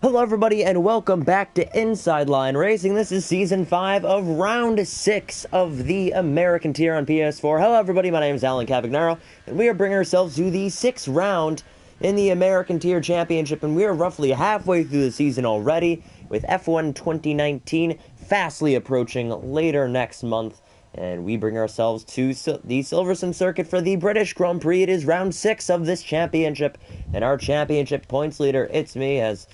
Hello everybody and welcome back to Inside Line Racing. This is Season 5 of Round 6 of the American tier on PS4. Hello everybody, my name is Alan Cavagnaro, and we are bringing ourselves to the 6th round in the American tier championship, and we are roughly halfway through the season already, with F1 2019 fastly approaching later next month. And we bring ourselves to the Silverstone circuit for the British Grand Prix. It is round 6 of this championship, and our championship points leader, It's Me, is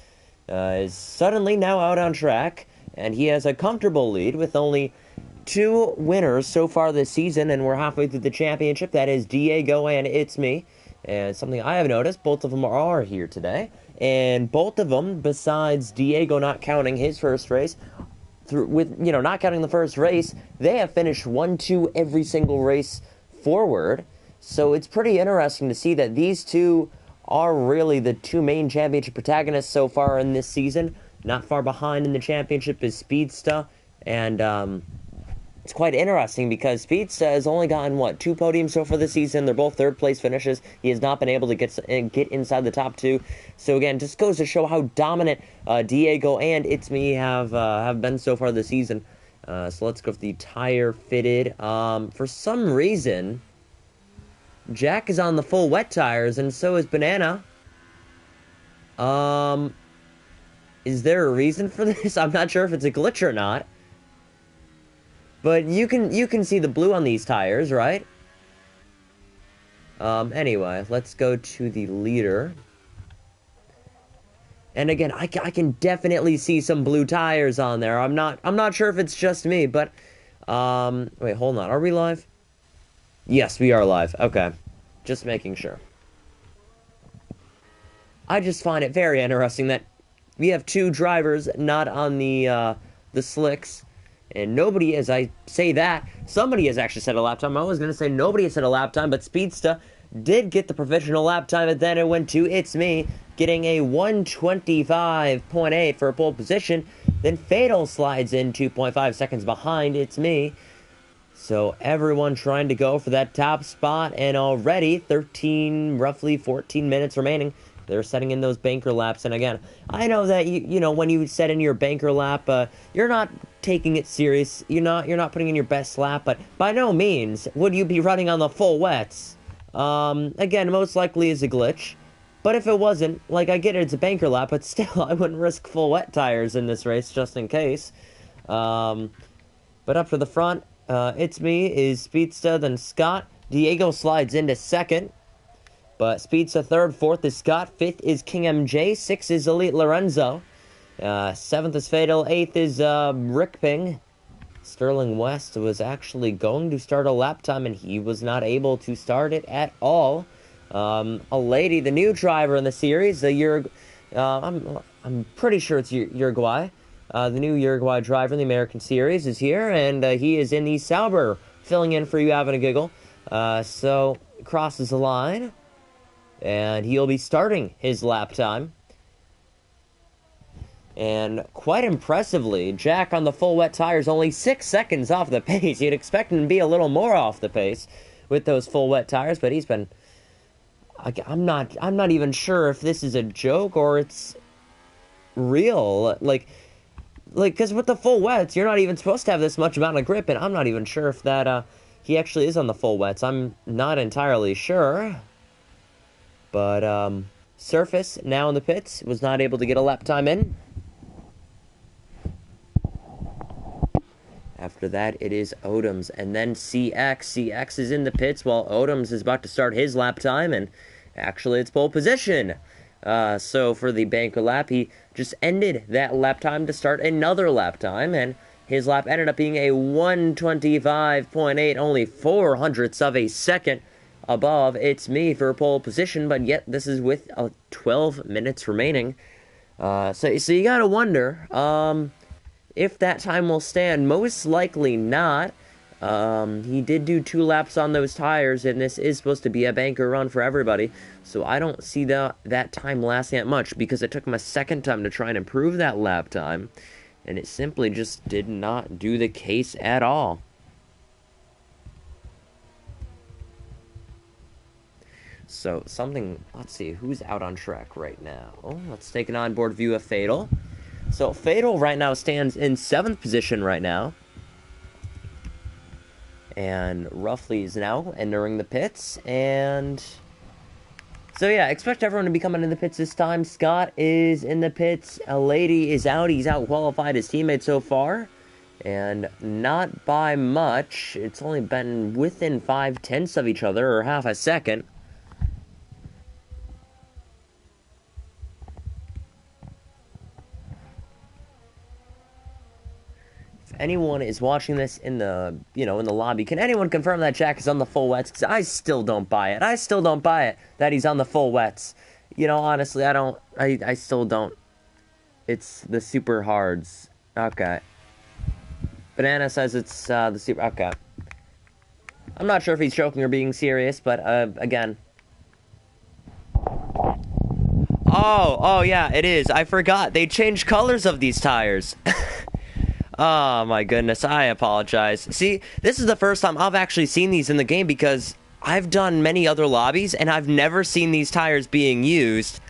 suddenly now out on track, and he has a comfortable lead with only 2 winners so far this season, and we're halfway through the championship. That is Diego and It's Me, and something I have noticed, both of them are here today, and both of them, besides Diego not counting his first race, not counting the first race, they have finished 1-2 every single race forward, so it's pretty interesting to see that these two are really the 2 main championship protagonists so far in this season. Not far behind in the championship is Speedsta, and it's quite interesting because Speedsta has only gotten, 2 podiums so far this season. They're both third-place finishes. He has not been able to get inside the top 2. So again, just goes to show how dominant Diego and It's Me have been so far this season. So let's go with the tire fitted. For some reason, Jack is on the full wet tires, and so is Banana. Is there a reason for this? I'm not sure if it's a glitch or not. But you can see the blue on these tires, right? Anyway, let's go to the leader. And again, I can definitely see some blue tires on there. I'm not sure if it's just me, but wait, hold on. Are we live? Yes, we are live. Okay. Just making sure. I just find it very interesting that we have 2 drivers not on the slicks. And nobody, as I say that, somebody has actually set a lap time. I was going to say nobody has set a lap time, but Speedsta did get the provisional lap time, and then it went to It's Me, getting a 1:25.8 for a pole position. Then Fatal slides in 2.5 seconds behind It's Me. So everyone trying to go for that top spot, and already roughly 14 minutes remaining. They're setting in those banker laps, and again, I know that when you set in your banker lap, you're not taking it serious. You're not putting in your best lap, but by no means would you be running on the full wets. Again, most likely is a glitch, but if it wasn't, I get it, it's a banker lap, but still, I wouldn't risk full wet tires in this race just in case. But up to the front, It's Me is Speedsta, then Scott. Diego slides into second. But Speedsta third, 4th is Scott, 5th is King MJ, 6th is Elite Lorenzo, 7th is Fatal, 8th is Rick Ping. Sterling West was actually going to start a lap time, and he was not able to start it at all. A lady, the new driver in the series, I'm pretty sure it's Uruguay. The new Uruguay driver in the American series is here, and he is in the Sauber, filling in for you having a giggle. So crosses the line. And he'll be starting his lap time. And quite impressively, Jack on the full wet tires only 6 seconds off the pace. You'd expect him to be a little more off the pace with those full wet tires, but he's been... I'm not even sure if this is a joke or it's real. Because with the full wets, you're not even supposed to have this much amount of grip, and I'm not even sure if that he actually is on the full wets. I'm not entirely sure. But, Surface, now in the pits, was not able to get a lap time in. After that, it is Odoms, and then CX. CX is in the pits while Odoms is about to start his lap time, and actually it's pole position. So for the banker lap, he just ended that lap time to start another lap time, and his lap ended up being a 1:25.8, only 0.04 of a second above It's Me for pole position, but yet this is with 12 minutes remaining. So you gotta wonder if that time will stand. Most likely not. He did do 2 laps on those tires, and this is supposed to be a banker run for everybody. So I don't see that time lasting that much, because it took him a second time to try and improve that lap time, and it simply just did not do the case at all. So something, let's see, who's out on track right now? Let's take an onboard view of Fatal. So Fatal right now stands in 7th position right now. And roughly is now entering the pits. And so yeah, expect everyone to be coming in the pits this time. Scott is in the pits. A lady is out. He's out-qualified his teammate so far. And not by much. It's only been within 0.5 of each other, or half a second. Anyone is watching this in the, in the lobby, can anyone confirm that Jack is on the full wets? Because I still don't buy it. I still don't buy it that he's on the full wets. Honestly, I still don't. It's the super hards. Okay. Banana says it's the super, okay. I'm not sure if he's joking or being serious, but, again. Oh, yeah, it is. I forgot. They changed colors of these tires. Oh, my goodness. I apologize. See, this is the first time I've actually seen these in the game because I've done many other lobbies, and I've never seen these tires being used.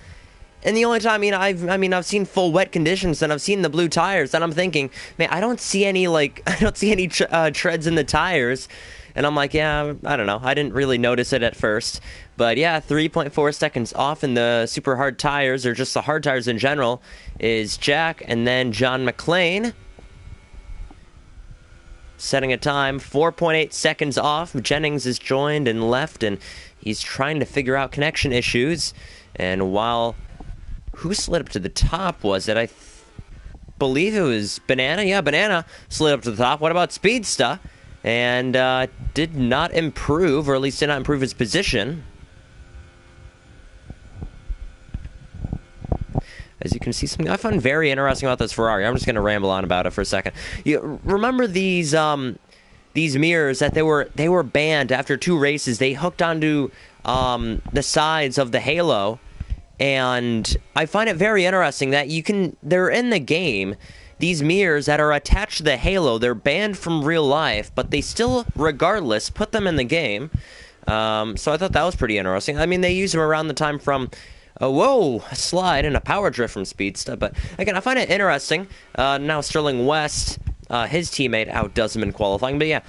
And the only time, I've seen full wet conditions, and I've seen the blue tires, and I'm thinking, man, I don't see any, treads in the tires. And I'm like, yeah, I don't know. I didn't really notice it at first. But yeah, 3.4 seconds off in the super hard tires, or just the hard tires in general, is Jack, and then John McClane. Setting a time, 4.8 seconds off. Jennings is joined and left, and he's trying to figure out connection issues. And while... Who slid up to the top, was it? I believe it was Banana. Yeah, Banana slid up to the top. What about Speedsta? And did not improve, or at least did not improve his position. As you can see, something I find very interesting about this Ferrari. I'm just going to ramble on about it for a second. You remember these mirrors that they were banned after 2 races. They hooked onto the sides of the halo, and I find it very interesting that they're in the game. These mirrors that are attached to the halo, they're banned from real life, but they still, regardless, put them in the game. So I thought that was pretty interesting. I mean, they use them around the time from... whoa, a slide and a power drift from Speedsta. But again, I find it interesting. Now Sterling West, his teammate, outdoes him in qualifying. But yeah,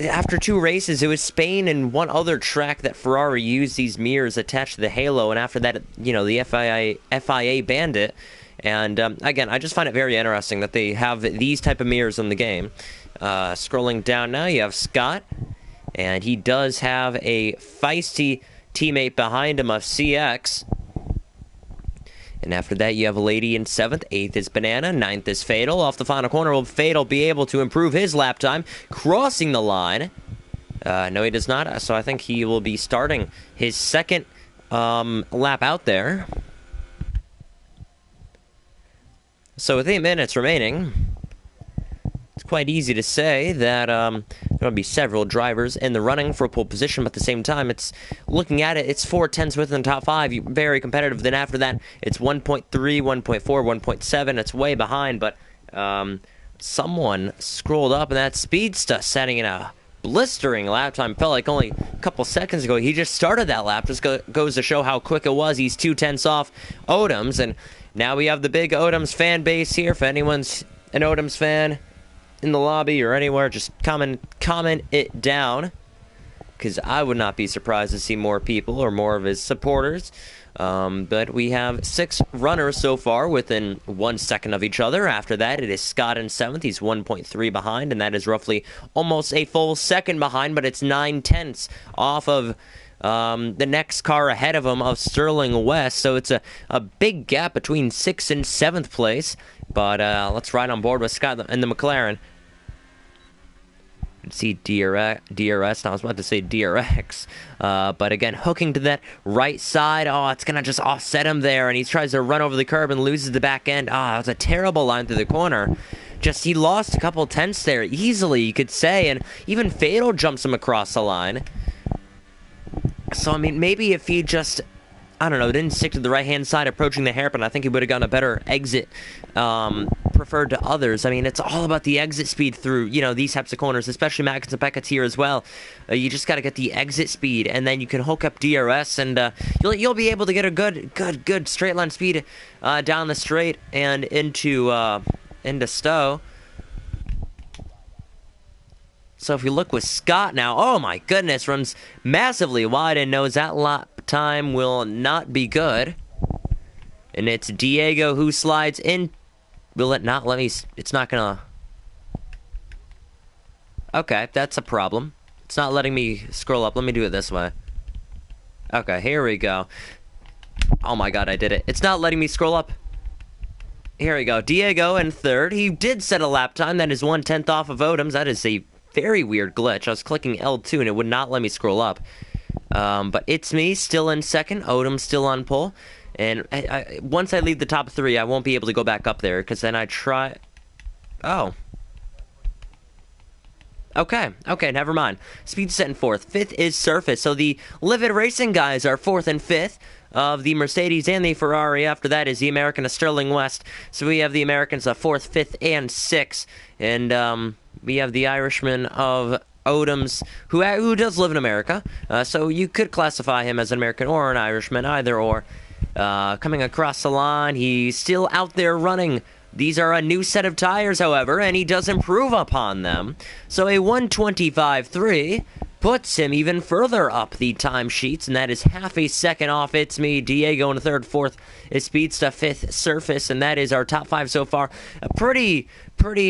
after 2 races, it was Spain and one other track that Ferrari used these mirrors attached to the halo. And after that, the FIA banned it. And again, I just find it very interesting that they have these type of mirrors in the game. Scrolling down now, you have Scott. And he does have a feisty teammate behind him of CX. And after that, you have a lady in 7th. 8th is Banana. 9th is Fatal. Off the final corner, will Fatal be able to improve his lap time, crossing the line? No, he does not. So I think he will be starting his second lap out there. So with 8 minutes remaining, it's quite easy to say that there will be several drivers in the running for pole position, but at the same time, it's looking at it, it's 4 tenths within the top 5, very competitive. Then after that, it's 1.3, 1.4, 1.7. It's way behind, but someone scrolled up, and that's Speedsta setting in a blistering lap time. Felt like only a couple seconds ago he just started that lap. Just goes to show how quick it was. He's 2 tenths off Odoms, and now we have the big Odoms fan base here. If anyone's an Odoms fan in the lobby or anywhere, just comment it down, because I would not be surprised to see more people or more of his supporters. But we have 6 runners so far within 1 second of each other. After that, it is Scott in 7th. He's 1.3 behind, and that is roughly almost a full second behind, but it's 9 tenths off of the next car ahead of him of Sterling West. So it's a big gap between 6th and 7th place. But let's ride on board with Scott and the McLaren. See DRS, I was about to say DRX, but again, hooking to that right side. Oh, it's gonna just offset him there, and he tries to run over the curb and loses the back end. Ah, it was a terrible line through the corner. Just, he lost a couple tenths there easily, you could say, and even Fatal jumps him across the line. So, I mean, maybe if he just, I don't know, didn't stick to the right-hand side approaching the hairpin, I think he would have gotten a better exit preferred to others. I mean, it's all about the exit speed through, these types of corners, especially Max and Beckett's here as well. You just got to get the exit speed, and then you can hook up DRS, and you'll be able to get a good straight line speed down the straight and into Stowe. So if you look with Scott now, oh my goodness, runs massively wide and knows that lap time will not be good. And it's Diego who slides in. Will it not let me? It's not gonna. Okay, that's a problem. It's not letting me scroll up. Let me do it this way. Okay, here we go. Oh my god, I did it. It's not letting me scroll up. Here we go. Diego in third. He did set a lap time. That is 1/10 off of Odom's. That is a very weird glitch. I was clicking L2 and it would not let me scroll up. But it's me still in second. Odom still on pole. And once I leave the top three, I won't be able to go back up there because then I try. Oh. Okay, never mind. Speed set in fourth. Fifth is Surface. So the Livid Racing guys are fourth and fifth of the Mercedes and the Ferrari. After that is the American of Sterling West. So we have the Americans of fourth, fifth, and sixth. And we have the Irishman of Odom's, who does live in America. So you could classify him as an American or an Irishman, either or. Coming across the line, he's still out there running. These are a new set of tires, however, and he does improve upon them. So a 1:25.3 puts him even further up the timesheets, and that is half a second off. It's me, Diego in third, fourth is Speedsta, fifth Surface, and that is our top five so far. A pretty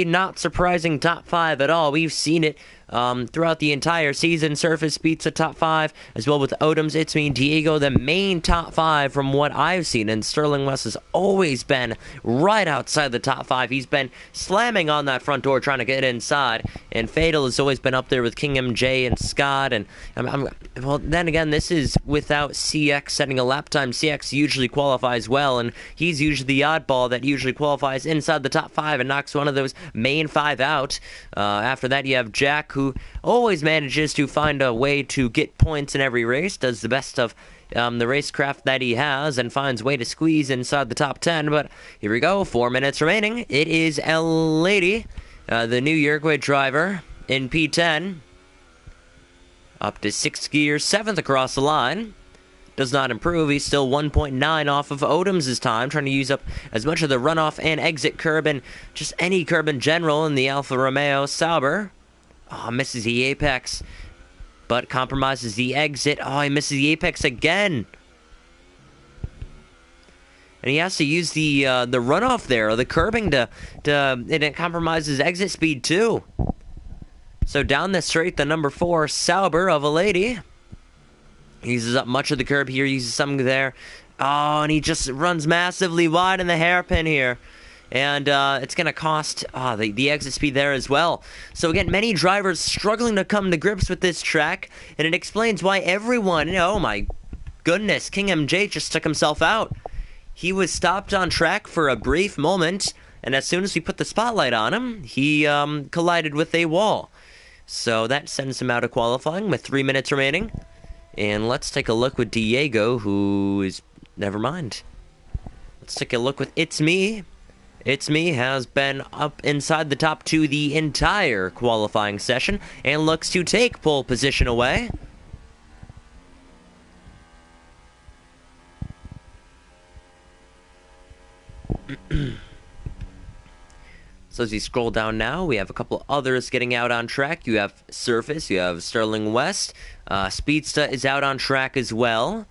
not surprising top five at all. We've seen it throughout the entire season. Surface beats the top five, as well with Odom's, It's Me, Diego, the main top five from what I've seen. And Sterling West has always been right outside the top five. He's been slamming on that front door trying to get inside. And Fatal has always been up there with King MJ and Scott. And well, then again, this is without CX setting a lap time. CX usually qualifies well, and he's usually the oddball that usually qualifies inside the top five and knocks one of those main five out. After that, you have Jack, who always manages to find a way to get points in every race, does the best of the racecraft that he has, and finds a way to squeeze inside the top 10. But here we go, 4 minutes remaining. It is El Lady, the new Uruguay driver, in P10. Up to 6th gear, 7th across the line. Does not improve. He's still 1.9 off of Odom's time, trying to use up as much of the runoff and exit curb and just any curb in general in the Alfa Romeo Sauber. Oh, misses the apex, but compromises the exit. Oh, he misses the apex again. And he has to use the runoff there, or the curbing and it compromises exit speed too. So down the straight, the number 4 Sauber of a lady uses up much of the curb here, uses some there. Oh, and he just runs massively wide in the hairpin here. And it's going to cost the exit speed there as well. So again, many drivers struggling to come to grips with this track. And it explains why everyone, oh my goodness, King MJ just took himself out. He was stopped on track for a brief moment. And as soon as we put the spotlight on him, he collided with a wall. So that sends him out of qualifying with 3 minutes remaining. And let's take a look with Diego, who is... Never mind. Let's take a look with It's Me. It's Me has been up inside the top 2 the entire qualifying session and looks to take pole position away. So as you scroll down now, we have a couple others getting out on track. You have Surface, you have Sterling West. Speedsta is out on track as well.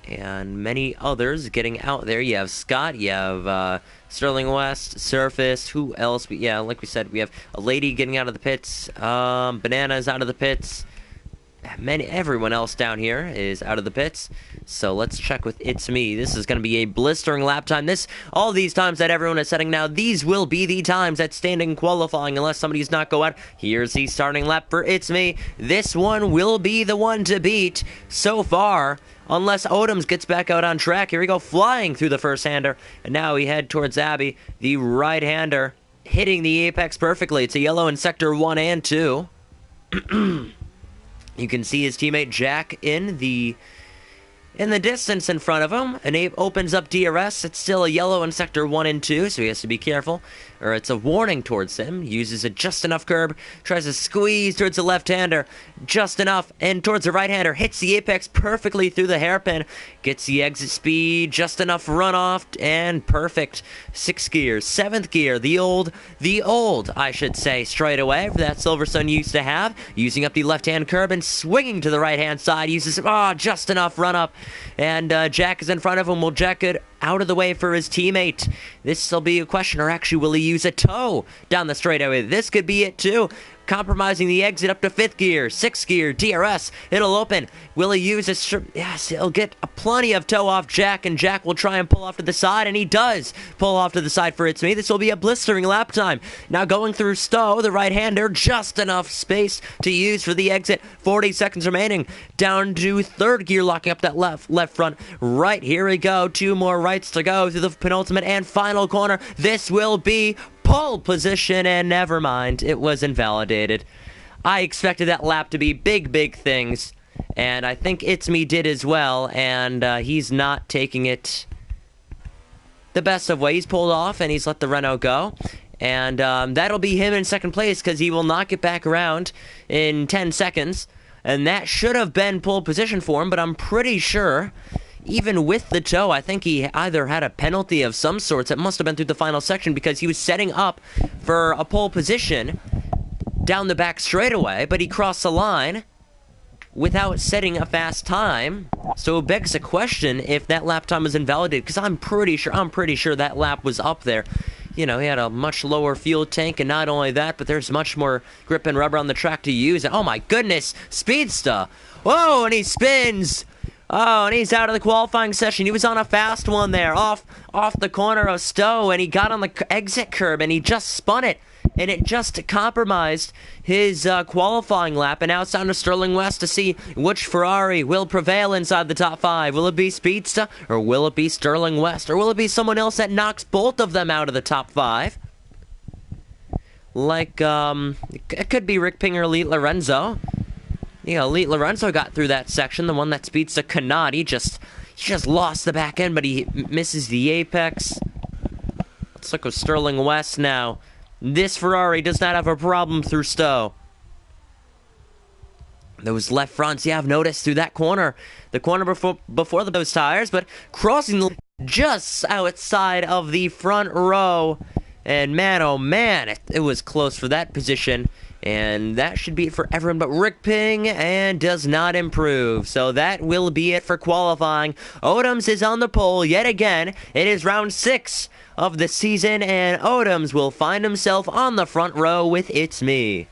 And many others getting out there. You have Scott, you have Sterling West, Surface, who else? Yeah, like we said, we have a lady getting out of the pits. Banana is out of the pits. Everyone else down here is out of the pits. So let's check with It's Me. This is going to be a blistering lap time. All these times that everyone is setting now, these will be the times at standing qualifying unless somebody does not go out. Here's the starting lap for It's Me. This one will be the one to beat so far, unless Odom's gets back out on track. Here we go, flying through the first-hander. And now we head towards Abby, the right-hander, hitting the apex perfectly. It's a yellow in Sector 1 and 2. You can see his teammate Jack in the In the distance in front of him, and he opens up DRS. It's still a yellow in sector 1 and 2, so he has to be careful. Or it's a warning towards him. Uses a just enough curb, tries to squeeze towards the left-hander, just enough, and towards the right-hander. Hits the apex perfectly through the hairpin. Gets the exit speed, just enough runoff, and perfect. 6th gear, 7th gear, the old, I should say, straightaway that Silverstone used to have. Using up the left-hand curb and swinging to the right-hand side. Uses, just enough run-up. And Jack is in front of him. Will Jack get out of the way for his teammate? This will be a question, or actually will he use a toe down the straightaway? This could be it too. Compromising the exit up to 5th gear, 6th gear, DRS. It'll open. Will he use a... Yes, he'll get plenty of toe off Jack, and Jack will try and pull off to the side, and he does pull off to the side for It's Me. This will be a blistering lap time. Now going through Stowe, the right-hander, just enough space to use for the exit. 40 seconds remaining. Down to 3rd gear, locking up that left front. Right, here we go. 2 more rights to go through the penultimate and final corner. This will be pole position, and never mind, it was invalidated. I expected that lap to be big things, and I think It's Me did as well, and he's not taking it the best of ways. He's pulled off, and he's let the Renault go, and that'll be him in 2nd place, because he will not get back around in 10 seconds, and that should have been pole position for him, but I'm pretty sure... Even with the toe, I think he either had a penalty of some sorts. It must have been through the final section because he was setting up for a pole position down the back straightaway, but he crossed the line without setting a fast time. So it begs the question if that lap time was invalidated, because I'm pretty sure that lap was up there. You know, he had a much lower fuel tank, and not only that, but there's much more grip and rubber on the track to use. And oh my goodness, Speedster! Whoa, and he spins! Oh, and he's out of the qualifying session. He was on a fast one there, off the corner of Stowe, and he got on the exit curb, and he just spun it, and it just compromised his qualifying lap. And now it's down to Sterling West to see which Ferrari will prevail inside the top 5. Will it be Speedster, or will it be Sterling West, or will it be someone else that knocks both of them out of the top 5? Like, it could be Rick Ping or Elite Lorenzo. Yeah, Elite Lorenzo got through that section, the one that Speedster cannot. He just lost the back end, but he misses the apex. Let's look at Sterling West now. This Ferrari does not have a problem through Stowe. Those left fronts, yeah, I've noticed through that corner. The corner before those tires, but crossing just outside of the front row. And man, oh man, it was close for that position. And that should be it for everyone but Rick Ping, and does not improve. So that will be it for qualifying. Odoms is on the pole yet again. It is round 6 of the season, and Odoms will find himself on the front row with It's Me.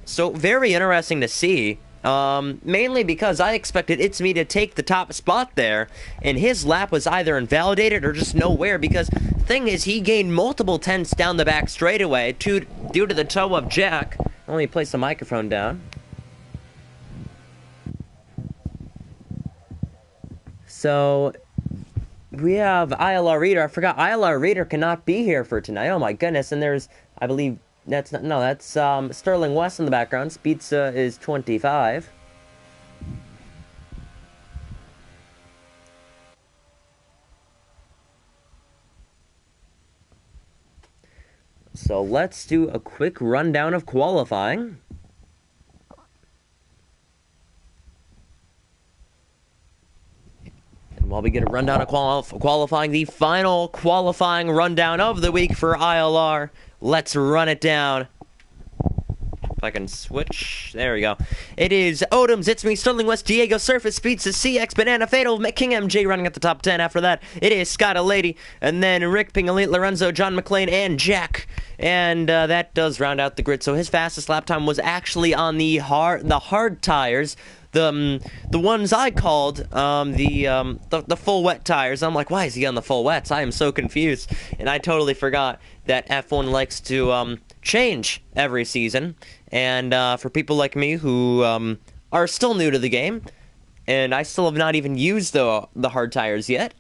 So very interesting to see. Mainly because I expected It's Me to take the top spot there, and his lap was either invalidated or just nowhere, because the thing is, he gained multiple tenths down the back straightaway due to the toe of Jack. Let me place the microphone down. So, we have ILR Reader. I forgot ILR Reader cannot be here for tonight. Oh my goodness, and there's, I believe, that's Sterling West in the background. Pizza is 25. So let's do a quick rundown of qualifying. And while we get a rundown of qualifying, the final qualifying rundown of the week for ILR. Let's run it down. If I can switch. There we go. It is Odoms, It's Me, Sterling West, Diego Surface, Speeds, CX, Banana, Fatal, King MJ running at the top 10. After that, it is Scott A Lady, and then Rick Ping, Elite Lorenzo, John McClane, and Jack. And that does round out the grid. So his fastest lap time was actually on the hard tires. The ones I called the full wet tires. I'm like, why is he on the full wets? I am so confused, and I totally forgot that F1 likes to change every season. And for people like me who are still new to the game, and I still have not even used the hard tires yet,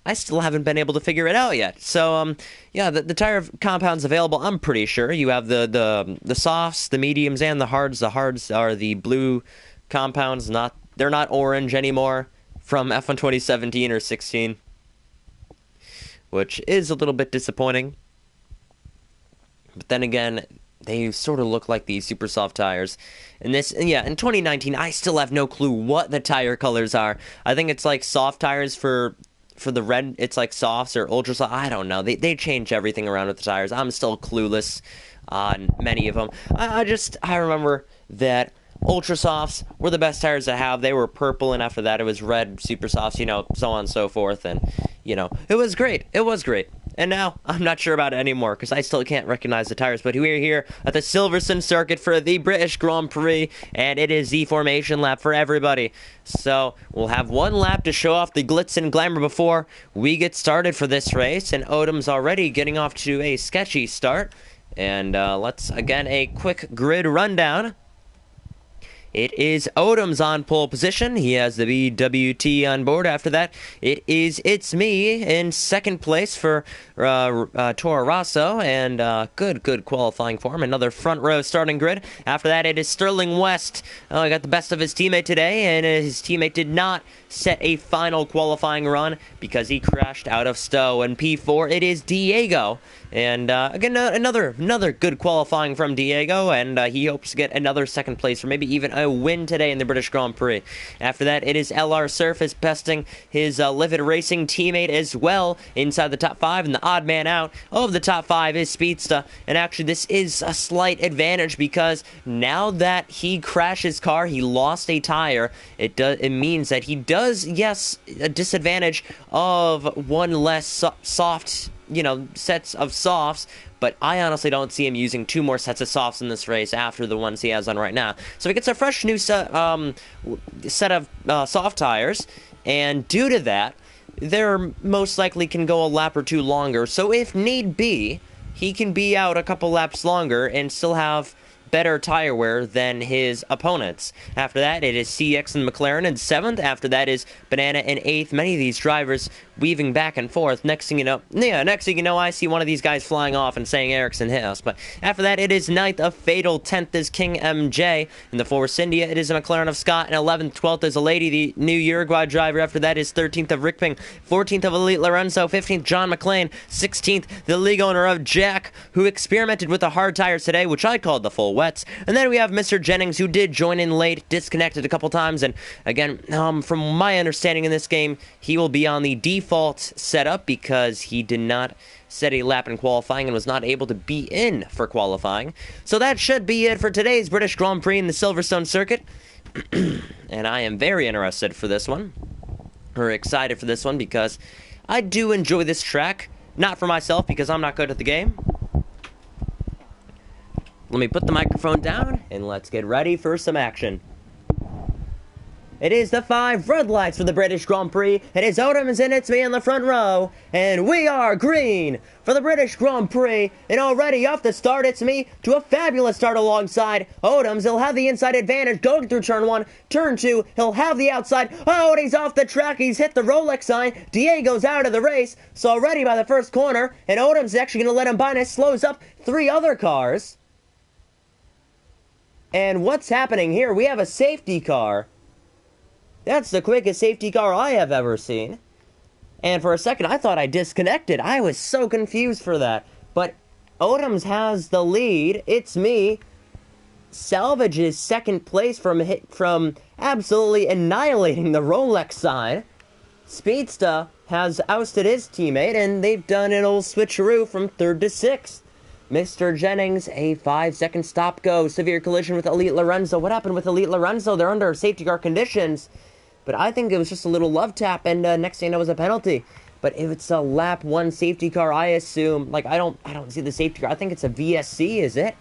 I still haven't been able to figure it out yet. So yeah, the tire compounds available, I'm pretty sure. You have the softs, the mediums, and the hards. The hards are the blue compounds. They're not orange anymore from F1 2017 or 16, which is a little bit disappointing. But then again, they sort of look like these super soft tires. In 2019, I still have no clue what the tire colors are. I think it's like soft tires for the red. It's like softs or ultra soft. I don't know. They change everything around with the tires. I'm still clueless on many of them. I remember that ultra softs were the best tires to have. They were purple, and after that it was red super softs, so on and so forth, and it was great. It was great. And now I'm not sure about it anymore because I still can't recognize the tires. But we're here at the Silverstone circuit for the British Grand Prix, and it is the formation lap for everybody. So we'll have one lap to show off the glitz and glamour before we get started for this race. And Odom's already getting off to a sketchy start. And let's, again, a quick grid rundown. It is Odom's on pole position. He has the BWT on board. After that, it's me in second place for Toro Rosso, and good qualifying for him. Another front row starting grid. After that, it is Sterling West. He got the best of his teammate today, and his teammate did not set a final qualifying run because he crashed out of stow. And P4, it is Diego. And again, another good qualifying from Diego, and he hopes to get another second place or maybe even a win today in the British Grand Prix. After that, it is LR Surface besting his Livid Racing teammate as well inside the top 5, and the odd man out of the top 5 is Speedsta. And actually, this is a slight advantage because now that he crashed his car, he lost a tire. It means that he does, yes, a disadvantage of one less soft sets of softs, but I honestly don't see him using 2 more sets of softs in this race after the ones he has on right now. So he gets a fresh new set of soft tires, and due to that, there most likely can go a lap or 2 longer. So if need be, he can be out a couple laps longer and still have better tire wear than his opponents. After that, it is CX and McLaren in 7th. After that is Banana in 8th. Many of these drivers weaving back and forth. Next thing you know, I see one of these guys flying off and saying Ericsson hit us. But after that, it is 9th of Fatal. 10th is King MJ. In the Force India, it is a McLaren of Scott. And 11th, 12th is a lady, the new Uruguay driver. After that is 13th of Rick Ping. 14th of Elite Lorenzo. 15th, John McClane. 16th, the league owner of Jack, who experimented with the hard tires today, which I called the full wets. And then we have Mr. Jennings, who did join in late, disconnected a couple times, and again, from my understanding in this game, he will be on the default setup because he did not set a lap in qualifying and was not able to be in for qualifying. So that should be it for today's British Grand Prix in the Silverstone circuit. And I am very interested for this one, or excited for this one, because I do enjoy this track. Not for myself, because I'm not good at the game. Let me put the microphone down, and let's get ready for some action. It is the 5 red lights for the British Grand Prix. It is Odom's and it's me in the front row. And we are green for the British Grand Prix. And already off the start, it's me to a fabulous start alongside Odom's. He'll have the inside advantage going through turn 1. Turn 2, he'll have the outside. Oh, and he's off the track. He's hit the Rolex sign. Diego's out of the race. So already by the first corner. And Odom's actually going to let him by, and it slows up 3 other cars. And what's happening here? We have a safety car. That's the quickest safety car I have ever seen. And for a second, I thought I disconnected. I was so confused for that. But Odom's has the lead. It's me. Salvages second place from absolutely annihilating the Rolex sign. Speedsta has ousted his teammate, and they've done an old switcheroo from 3rd to 6th. Mr. Jennings, a 5-second stop go. Severe collision with Elite Lorenzo. What happened with Elite Lorenzo? They're under safety car conditions. But I think it was just a little love tap, and next thing you know, it was a penalty. But if it's a lap 1 safety car, I assume, I don't see the safety car. I think it's a VSC, is it?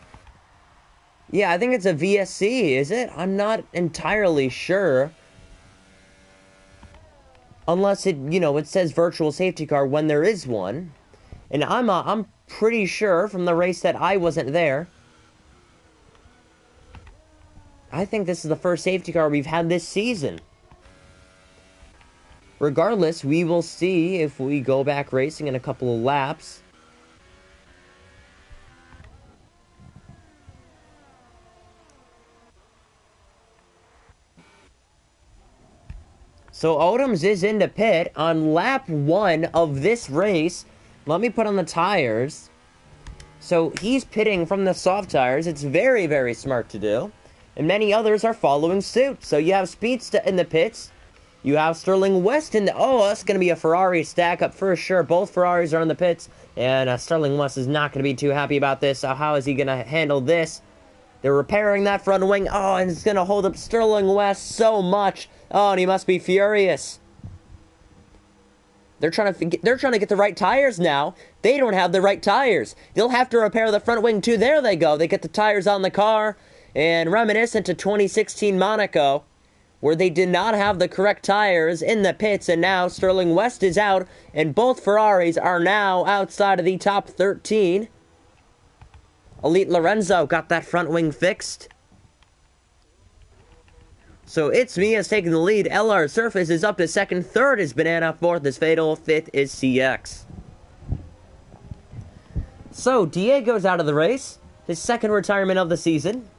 Yeah, I think it's a VSC, is it? I'm not entirely sure. Unless it says virtual safety car when there is one. And I'm pretty sure from the race that I wasn't there. I think this is the first safety car we've had this season. Regardless, we will see if we go back racing in a couple of laps. So Odoms is into pit on lap 1 of this race. Let me put on the tires. So he's pitting from the soft tires. It's very, very smart to do. And many others are following suit. So you have Speedster in the pits. You have Sterling West in the... Oh, that's going to be a Ferrari stack-up for sure. Both Ferraris are in the pits. And Sterling West is not going to be too happy about this. So how is he going to handle this? They're repairing that front wing. Oh, and it's going to hold up Sterling West so much. Oh, and he must be furious. They're trying to get the right tires now. They don't have the right tires. They'll have to repair the front wing too. There they go. They get the tires on the car. And reminiscent to 2016 Monaco, where they did not have the correct tires in the pits, and now Sterling West is out, and both Ferraris are now outside of the top 13. Elite Lorenzo got that front wing fixed. So It's Me has taken the lead. LR Surface is up to second. Third is Banana. Fourth is Fatal. Fifth is CX. So Diego's out of the race. His second retirement of the season.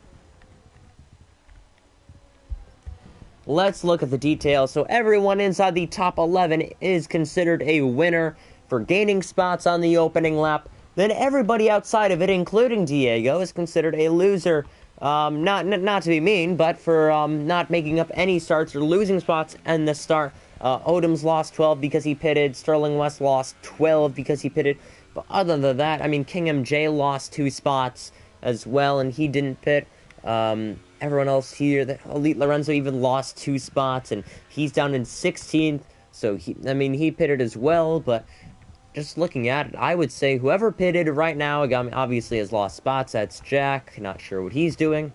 Let's look at the details. So everyone inside the top 11 is considered a winner for gaining spots on the opening lap. Then everybody outside of it, including Diego, is considered a loser. Not to be mean, but for not making up any starts or losing spots in the start. Odoms lost 12 because he pitted. Sterling West lost 12 because he pitted. But other than that, I mean, King MJ lost 2 spots as well, and he didn't pit. Everyone else here, the Elite Lorenzo even lost 2 spots, and he's down in 16th. So, he pitted as well, but just looking at it, I would say whoever pitted right now, obviously has lost spots. That's Jack. Not sure what he's doing.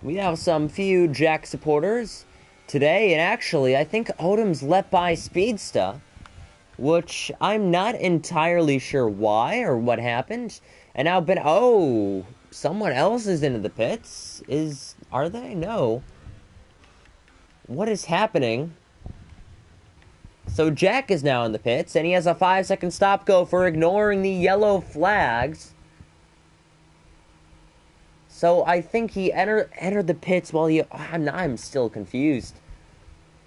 We have some few Jack supporters today, and actually, I think Odoms let by Speedster, which I'm not entirely sure why or what happened. And now someone else is into the pits. Are they? No. What is happening? So Jack is now in the pits, and he has a 5-second stop go for ignoring the yellow flags. So I think he entered the pits while I'm still confused.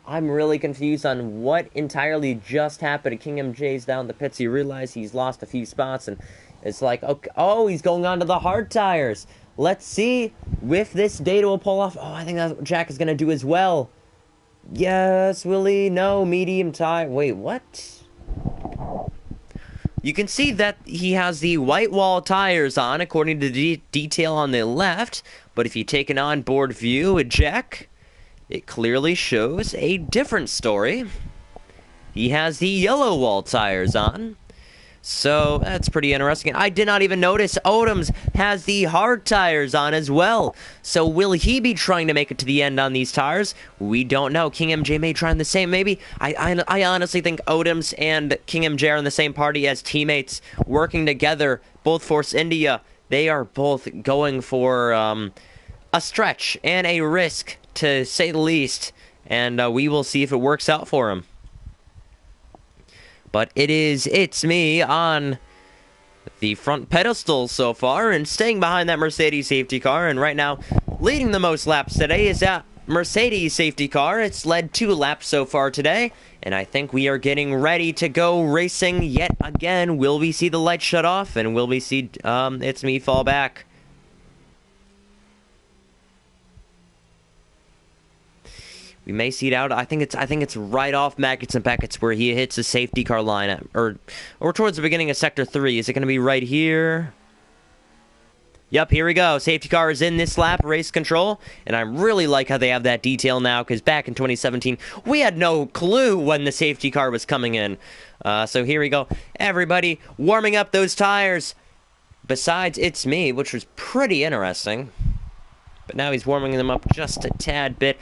I'm really confused on what entirely just happened. King MJ's down the pits. He realized he's lost a few spots, and it's like, okay, he's going on to the hard tires. Let's see if this data will pull off. I think that's what Jack is going to do as well. Yes, will he? No, medium tire. Wait, what? You can see that he has the white wall tires on, according to the detail on the left. But if you take an onboard view with Jack, it clearly shows a different story. He has the yellow wall tires on. So, that's pretty interesting. I did not even notice Odoms has the hard tires on as well. So, will he be trying to make it to the end on these tires? We don't know. King MJ may try the same, maybe. I honestly think Odoms and King MJ are in the same party as teammates, working together, both Force India. They are both going for a stretch and a risk, to say the least. And we will see if it works out for him. But It's Me on the front pedestal so far, and staying behind that Mercedes safety car. And right now, leading the most laps today is that Mercedes safety car. It's led 2 laps so far today, and I think we are getting ready to go racing yet again. Will we see the lights shut off, and will we see It's Me fall back? We may see it out. I think it's right off Maggots and Beckett's where he hits the safety car line, or towards the beginning of Sector 3. Is it going to be right here? Yep, here we go. Safety car is in this lap, race control, and I really like how they have that detail now, because back in 2017, we had no clue when the safety car was coming in. So here we go. Everybody warming up those tires. Besides It's Me, which was pretty interesting. But now he's warming them up just a tad bit.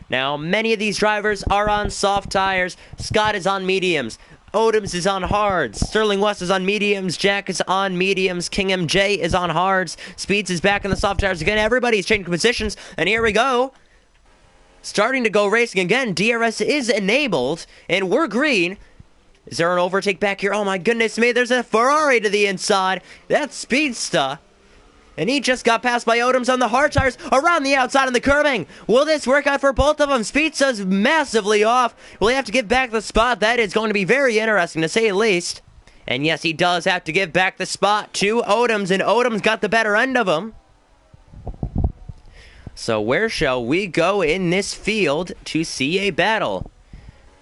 Now, many of these drivers are on soft tires. Scott is on mediums. Odoms is on hards. Sterling West is on mediums. Jack is on mediums. King MJ is on hards. Speeds is back on the soft tires again. Everybody's changing positions. And here we go. Starting to go racing again. DRS is enabled. And we're green. Is there an overtake back here? Oh my goodness me. There's a Ferrari to the inside. That's Speedster. and he just got passed by Odoms on the hard tires around the outside on the curbing. Will this work out for both of them? Speedsta's massively off. Will he have to give back the spot? That is going to be very interesting, to say the least. And yes, he does have to give back the spot to Odoms, and Odoms got the better end of him. So where shall we go in this field to see a battle?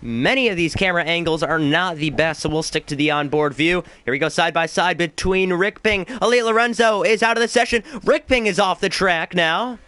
Many of these camera angles are not the best, so we'll stick to the onboard view. Here we go, side by side between Rick Ping. Elite Lorenzo is out of the session. Rick Ping is off the track now.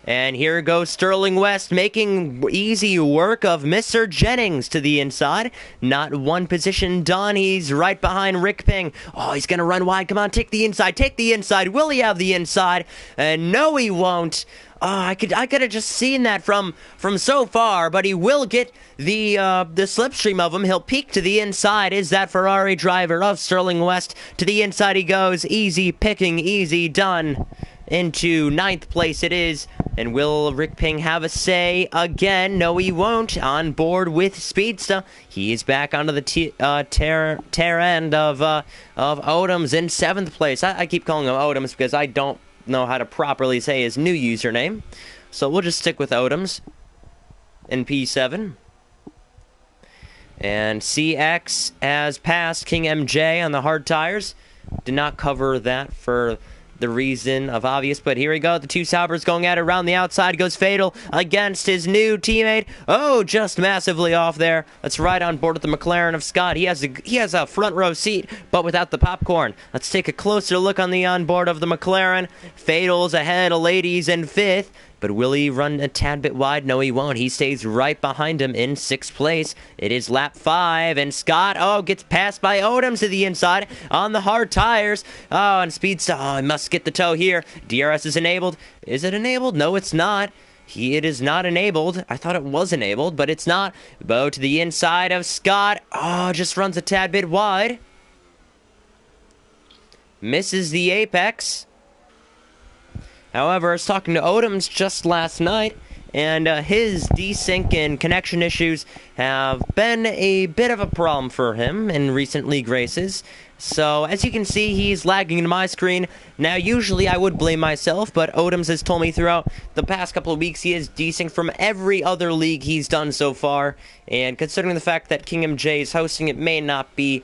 And here goes Sterling West, making easy work of Mr. Jennings to the inside. Not one position done. He's right behind Rick Ping. Oh, he's going to run wide. Come on, take the inside. Take the inside. Will he have the inside? And no, he won't. Oh, I could have just seen that from so far, but he will get the slipstream of him. He'll peek to the inside. Is that Ferrari driver of Sterling West? To the inside he goes. Easy picking, easy done. Into 9th place it is. And will Rick Ping have a say again? No, he won't. On board with Speedsta. He is back onto the tear end of Odoms in 7th place. I keep calling him Odoms because I don't know how to properly say his new username. So we'll just stick with Odoms in P7. And CX has passed King MJ on the hard tires. Did not cover that for the reason of obvious, but here we go. The two Saubers going at it around the outside. Goes Fatal against his new teammate. Oh, just massively off there. Let's ride on board with the McLaren of Scott. He has a front row seat, but without the popcorn. Let's take a closer look on the onboard of the McLaren. Fatal's ahead of Ladies in 5th. But will he run a tad bit wide? No, he won't. He stays right behind him in 6th place. It is lap 5, and Scott, gets passed by Odoms to the inside on the hard tires. Oh, and Speedsta, he must get the toe here. DRS is enabled. Is it enabled? No, it's not. It is not enabled. I thought it was enabled, but it's not. Bo to the inside of Scott. Oh, just runs a tad bit wide. Misses the apex. However, I was talking to Odoms just last night, and his desync and connection issues have been a bit of a problem for him in recent league races. So, as you can see, he's lagging in my screen. Now, usually I would blame myself, but Odoms has told me throughout the past couple of weeks he has desynced from every other league he's done so far. And considering the fact that King MJ is hosting, it may not be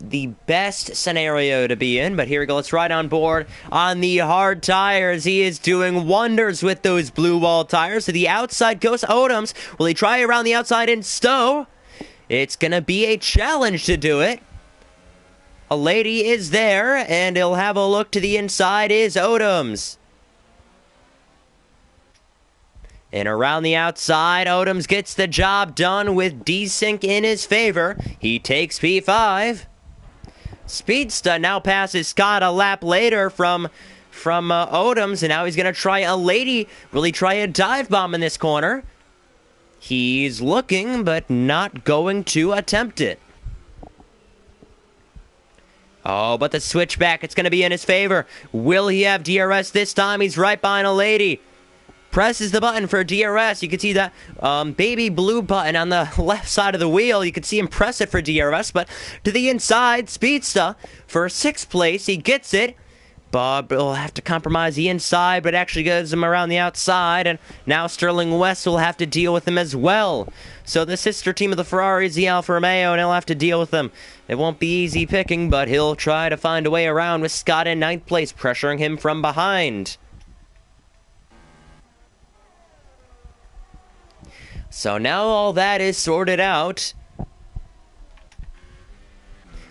the best scenario to be in, but here we go. Let's ride on board on the hard tires. He is doing wonders with those blue wall tires. To the outside goes Odoms. Will he try around the outside and stow? It's gonna be a challenge to do it. A lady is there, and he'll have a look to the inside is Odoms. And around the outside, Odoms gets the job done with desync in his favor. He takes P5. Speedsta now passes Scott a lap later from Odoms, and now he's going to try a lady. Will he try a dive bomb in this corner? He's looking, but not going to attempt it. Oh, but the switchback, it's going to be in his favor. Will he have DRS this time? He's right behind a lady. Presses the button for DRS. You can see that baby blue button on the left side of the wheel. You can see him press it for DRS, but to the inside, Speedsta for 6th place. He gets it. Bob will have to compromise the inside, but actually goes him around the outside, and now Sterling West will have to deal with him as well. So the sister team of the Ferrari is the Alfa Romeo, and he'll have to deal with them. It won't be easy picking, but he'll try to find a way around with Scott in 9th place, pressuring him from behind. So now all that is sorted out.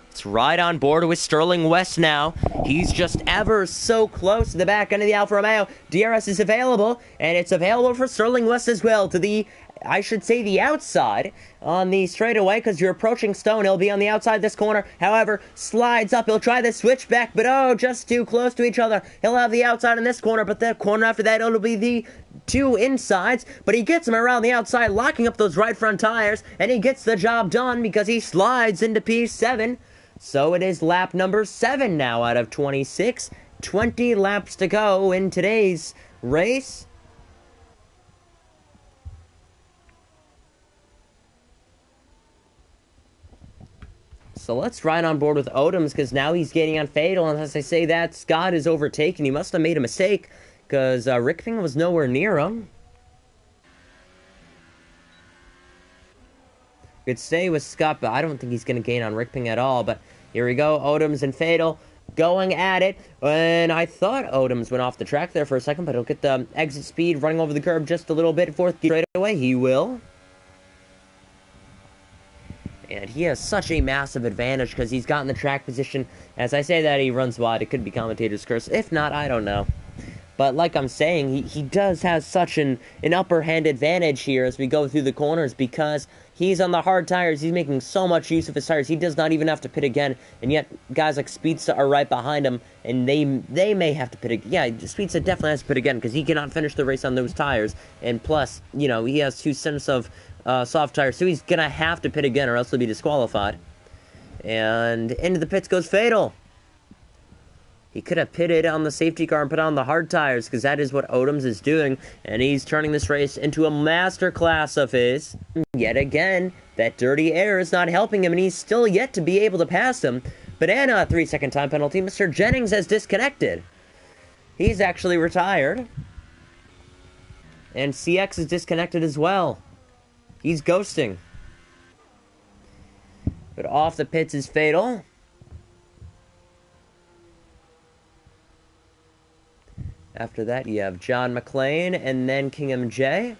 Let's ride on board with Sterling West now. He's just ever so close to the back end of the Alfa Romeo. DRS is available, and it's available for Sterling West as well to the, I should say, the outside on the straightaway, because you're approaching Stone. He'll be on the outside this corner. However, slides up. He'll try the switchback, but just too close to each other. He'll have the outside in this corner, but the corner after that, it'll be the two insides, but he gets him around the outside, locking up those right front tires, and he gets the job done because he slides into P7. So it is lap number 7 now out of 26. 20 laps to go in today's race. So let's ride on board with Odoms, because now he's gaining on Fatal, and as I say that, Scott is overtaken. He must have made a mistake, because Rickping was nowhere near him. Could stay with Scott, but I don't think he's going to gain on Rickping at all. But here we go, Odoms and Fatal going at it. And I thought Odoms went off the track there for a second, but he'll get the exit speed running over the curb just a little bit. Fourth gear straight away, he will. And he has such a massive advantage because he's gotten the track position. As I say that, he runs wide. It could be commentator's curse. If not, I don't know. But like I'm saying, he does have such an upper hand advantage here as we go through the corners, because he's on the hard tires. He's making so much use of his tires. He does not even have to pit again. And yet, guys like Speedster are right behind him, and they may have to pit again. Yeah, Speedster definitely has to pit again because he cannot finish the race on those tires. And plus, you know, he has 2 cents of soft tires, so he's going to have to pit again or else he'll be disqualified. And into the pits goes Fatal. He could have pitted on the safety car and put on the hard tires, because that is what Odoms is doing. And he's turning this race into a masterclass of his. Yet again, that dirty air is not helping him, and he's still yet to be able to pass him. Banana, 3-second time penalty. Mr. Jennings has disconnected. He's actually retired. And CX is disconnected as well. He's ghosting. But off the pits is Fatal. After that, you have John McClane and then King MJ.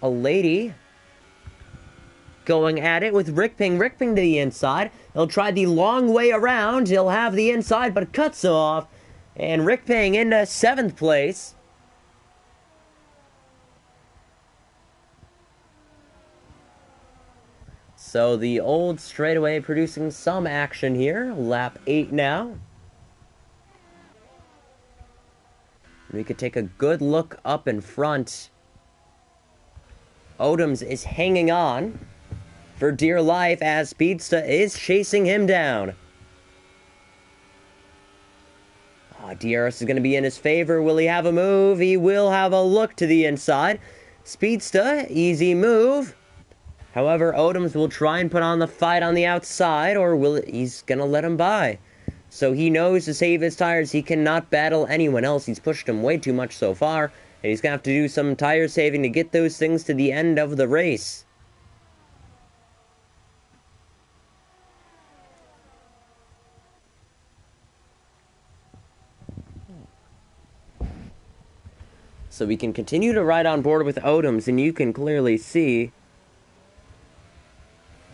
A lady going at it with Rickping. Rickping to the inside. He'll try the long way around. He'll have the inside, but cuts him off. And Rickping into 7th place. So the old straightaway producing some action here. Lap 8 now. We could take a good look up in front. Odoms is hanging on for dear life as Speedster is chasing him down. Oh, DRS is going to be in his favor. Will he have a move? He will have a look to the inside. Speedster, easy move. However, Odoms will try and put on the fight on the outside, or he's going to let him by. So he knows to save his tires, he cannot battle anyone else. He's pushed him way too much so far, and he's going to have to do some tire saving to get those things to the end of the race. So we can continue to ride on board with Odoms, and you can clearly see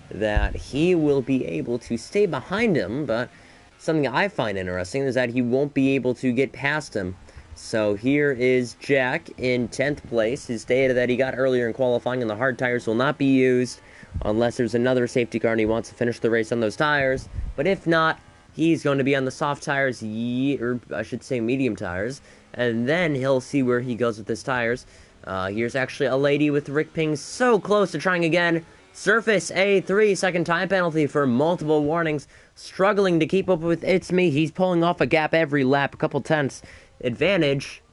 that he will be able to stay behind him, but something I find interesting is that he won't be able to get past him. So here is Jack in 10th place. His data that he got earlier in qualifying, and the hard tires will not be used unless there's another safety car and he wants to finish the race on those tires. But if not, he's going to be on the soft tires, or I should say medium tires, and then he'll see where he goes with his tires. Here's actually a lady with Rickping so close to trying again. Surface a 3-second time penalty for multiple warnings. Struggling to keep up with It's Me. He's pulling off a gap every lap, a couple tenths advantage.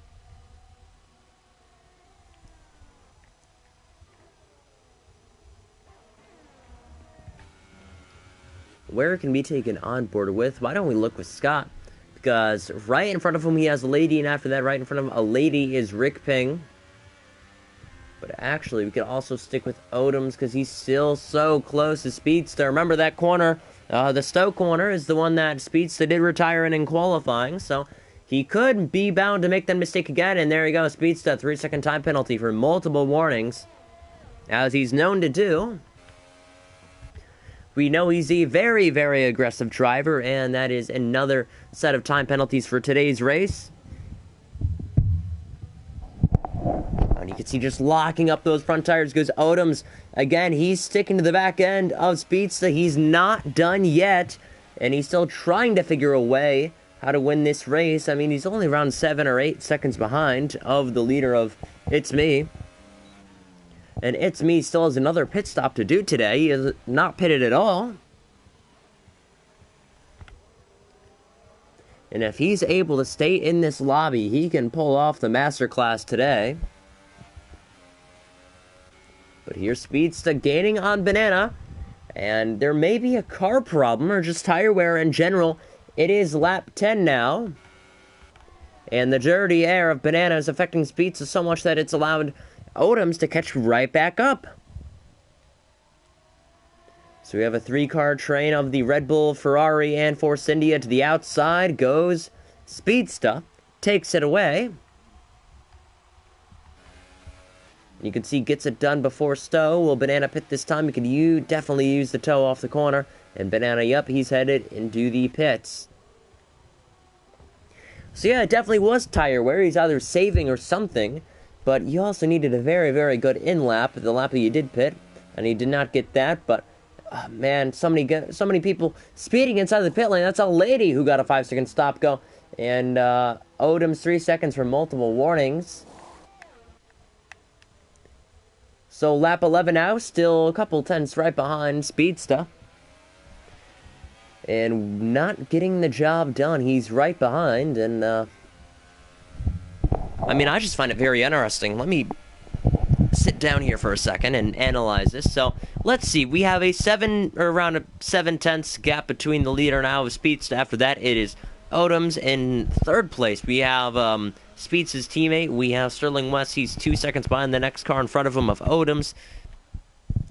Where can be taken on board with? Why don't we look with Scott? Because right in front of him he has a lady, and after that right in front of him a lady is Rickping. But actually, we could also stick with Odoms because he's still so close to Speedster. Remember that corner, the Stoke corner, is the one that Speedster did retire in qualifying. So he could be bound to make that mistake again. And there you go, Speedster, 3-second time penalty for multiple warnings, as he's known to do. We know he's a very, very aggressive driver, and that is another set of time penalties for today's race. And you can see just locking up those front tires goes Odoms. Again, he's sticking to the back end of Speedster. He's not done yet, and he's still trying to figure a way how to win this race. I mean, he's only around 7 or 8 seconds behind of the leader of It's Me. And It's Me still has another pit stop to do today. He is not pitted at all. And if he's able to stay in this lobby, he can pull off the masterclass today. But here's Speedster gaining on Banana And there may be a car problem or just tire wear in general. It is lap 10 now. And the dirty air of Banana is affecting Speedsta so much that it's allowed Odoms to catch right back up. So we have a 3-car train of the Red Bull, Ferrari, and Force India. To the outside goes Speedsta. Takes it away. You can see gets it done before Stowe. Will Banana pit this time? You can definitely use the toe off the corner. And Banana, yep, he's headed into the pits. So yeah, it definitely was tire wear. He's either saving or something. But you also needed a very, very good in-lap, the lap that you did pit. And he did not get that, but... Oh, man, so many people speeding inside the pit lane. That's a lady who got a 5-second stop go. And Odoms 3 seconds for multiple warnings. So lap 11 now, still a couple tenths right behind Speedsta. And not getting the job done. He's right behind, and I mean, I just find it very interesting. Let me sit down here for a second and analyze this. So let's see, we have around a 7/10 gap between the leader now of Speedsta. After that, it is Odoms in third place. We have Speedsta's teammate. We have Sterling West. He's 2 seconds behind the next car in front of him of Odoms.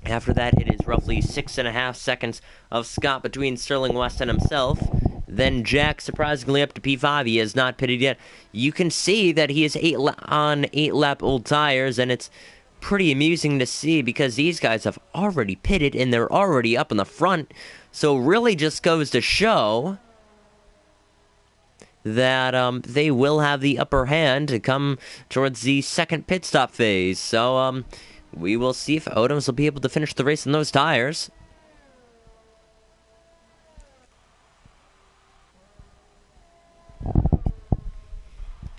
After that, it is roughly 6.5 seconds of Scott between Sterling West and himself. Then Jack, surprisingly, up to P5. He has not pitted yet. You can see that he is on 8-lap old tires, and it's pretty amusing to see because these guys have already pitted and they're already up in the front. So really just goes to show that they will have the upper hand to come towards the second pit stop phase. So we will see if Odoms will be able to finish the race in those tires.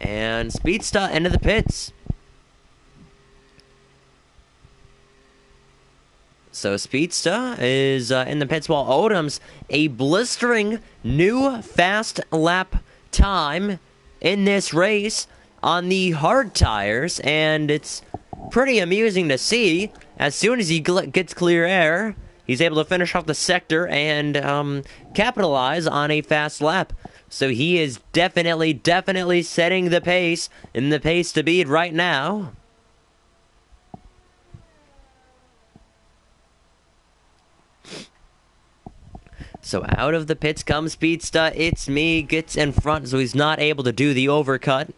And Speedsta into the pits. So Speedsta is in the pits while Odoms, a blistering new fast lap time in this race on the hard tires, and it's pretty amusing to see. As soon as he gets clear air, he's able to finish off the sector and capitalize on a fast lap. So he is definitely setting the pace in the pace to beat right now. So out of the pits comes Speedsta. It's me, gets in front, so he's not able to do the overcut.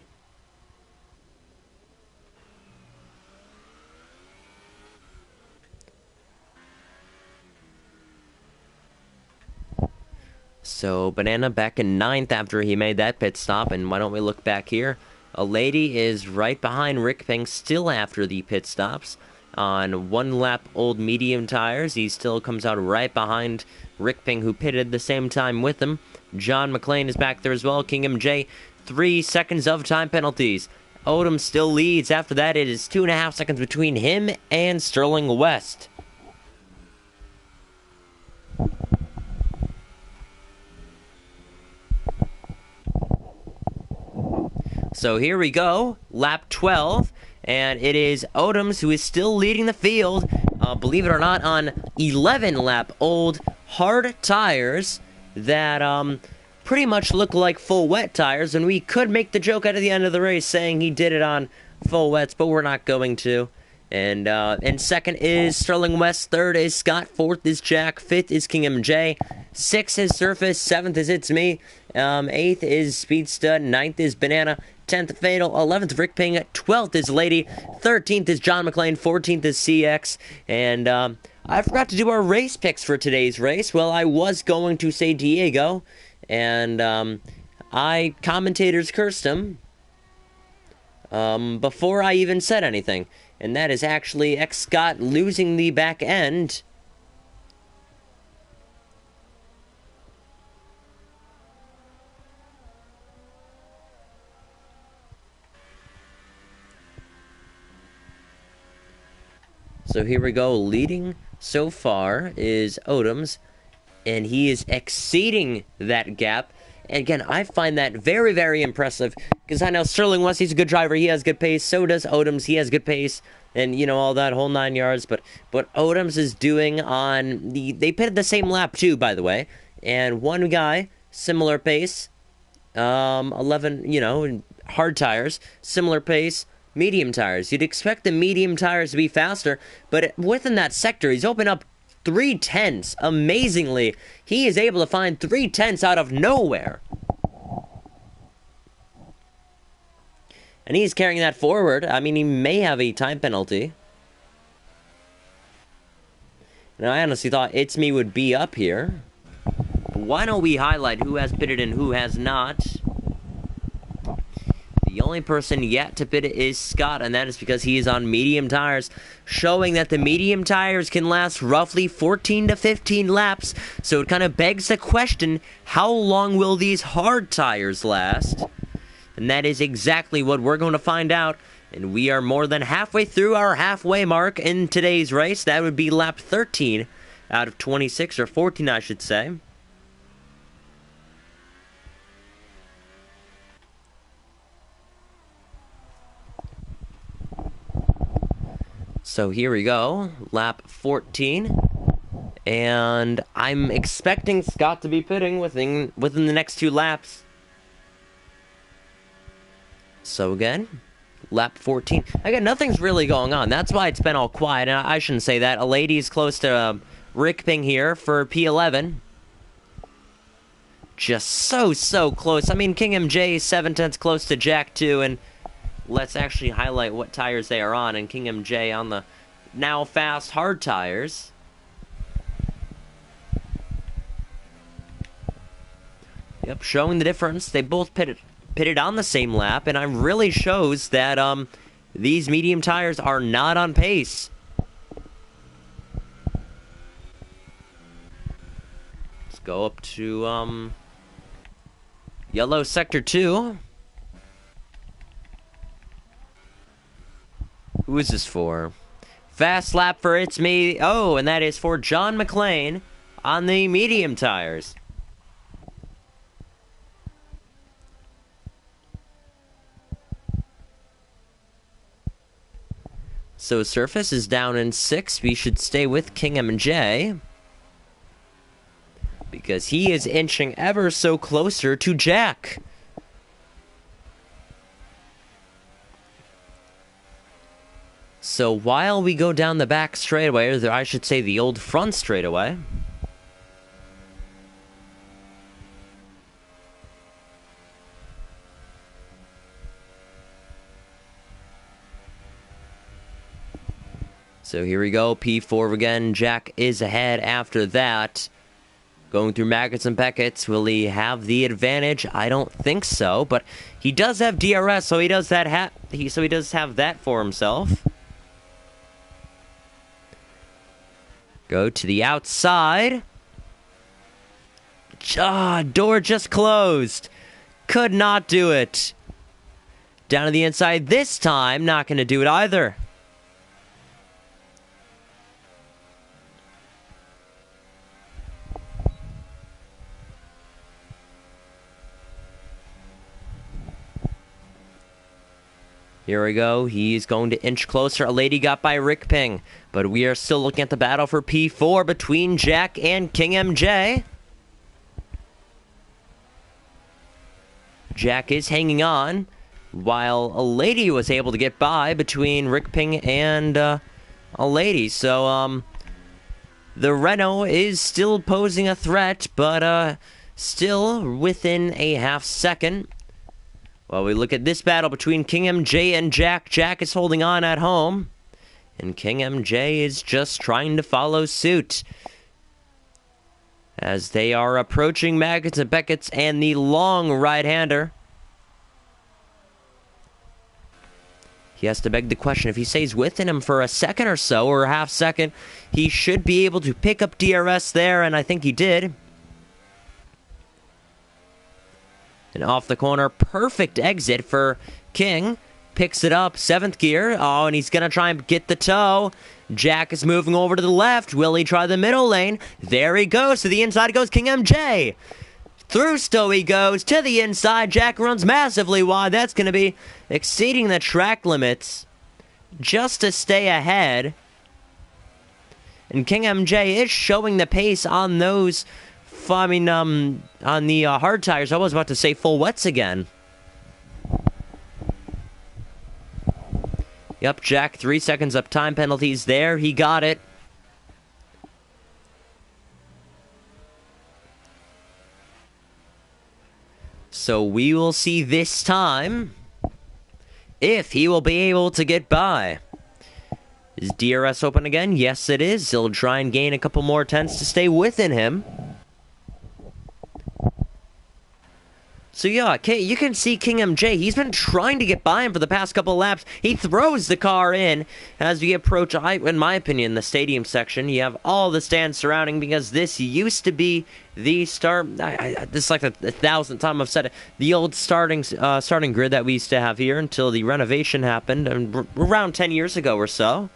So Banana back in 9th after he made that pit stop, and why don't we look back here? A lady is right behind Rick Ping still after the pit stops. On 1 lap old medium tires, he still comes out right behind Rick Ping, who pitted the same time with him. John McClane is back there as well. Kingham J, 3 seconds of time penalties. Odom still leads. After that, it is 2.5 seconds between him and Sterling West. So here we go, lap 12. And it is Odoms who is still leading the field, believe it or not, on 11-lap old hard tires that pretty much look like full wet tires. And we could make the joke at the end of the race saying he did it on full wets, but we're not going to. And second is Sterling West, third is Scott, fourth is Jack, fifth is Kingham J, sixth is Surface, seventh is It's Me, eighth is Speedsta, ninth is Banana, 10th Fatal, 11th Rick Ping, 12th is Lady, 13th is John McClane, 14th is CX, and I forgot to do our race picks for today's race. Well, I was going to say Diego, and commentators cursed him before I even said anything, and that is actually X Scott losing the back end. So here we go, leading so far is Odoms, and he is exceeding that gap. And again, I find that very, very impressive, because I know Sterling West, he's a good driver, he has good pace, so does Odoms, he has good pace, and, you know, all that whole 9 yards, but what Odoms is doing on they pitted the same lap too, by the way, and one guy, similar pace, 11, you know, hard tires, similar pace, medium tires. You'd expect the medium tires to be faster, but within that sector, he's opened up 3/10. Amazingly, he is able to find 3/10 out of nowhere. And he's carrying that forward. I mean, he may have a time penalty. Now, I honestly thought It's Me would be up here. Why don't we highlight who has pitted and who has not? The only person yet to pit is Scott, and that is because he is on medium tires, showing that the medium tires can last roughly 14 to 15 laps, so it kind of begs the question, how long will these hard tires last? And that is exactly what we're going to find out, and we are more than halfway through our halfway mark in today's race. That would be lap 13 out of 26, or 14 I should say. So here we go, lap 14, and I'm expecting Scott to be pitting within the next 2 laps. So again, lap 14. Again, nothing's really going on. That's why it's been all quiet, and I shouldn't say that. A lady's close to Rick Ping here for P11. Just so close. I mean, King MJ 7/10 close to Jack 2, and let's actually highlight what tires they are on, and King MJ on the now fast hard tires. Yep, showing the difference. They both pitted on the same lap, and it really shows that these medium tires are not on pace. Let's go up to yellow sector 2. Who is this for? Fast lap for It's Me. Oh, and that is for John McClane on the medium tires. So Surface is down in 6. We should stay with King MJ, because he is inching ever so closer to Jack. So while we go down the back straightaway, or I should say the old front straightaway, so here we go, P4 again. Jack is ahead after that. Going through Maggots and Beckett's, will he have the advantage? I don't think so, but he does have DRS, so he does that. He does have that for himself. Go to the outside. Door just closed. Could not do it. Down to the inside this time. Not going to do it either. Here we go. He's going to inch closer. A lady got by Rick Ping. But we are still looking at the battle for P4 between Jack and King MJ. Jack is hanging on, while a lady was able to get by between Rick Ping and a lady. So, the Renault is still posing a threat, but still within a half second. While we look at this battle between King MJ and Jack, Jack is holding on at home, and King MJ is just trying to follow suit as they are approaching Maggots and Beckett's and the long right-hander. He has to beg the question, if he stays within him for a second or so, or a half second, he should be able to pick up DRS there, and I think he did. And off the corner, perfect exit for King. Picks it up, 7th gear. Oh, and he's going to try and get the toe. Jack is moving over to the left. Will he try the middle lane? There he goes. To the inside goes King MJ. Through Stowe he goes to the inside. Jack runs massively wide. That's going to be exceeding the track limits just to stay ahead. And King MJ is showing the pace on those, on the hard tires. I was about to say full wets again. Yep, Jack, 3 seconds up time penalties there. He got it. So we will see this time if he will be able to get by. Is DRS open again? Yes, it is. He'll try and gain a couple more tenths to stay within him. So yeah, you can see King MJ, he's been trying to get by him for the past couple laps. He throws the car in as we approach, in my opinion, the stadium section. You have all the stands surrounding because this used to be the start. This is like the 1,000th time I've said it. The old starting grid that we used to have here until the renovation happened around 10 years ago or so.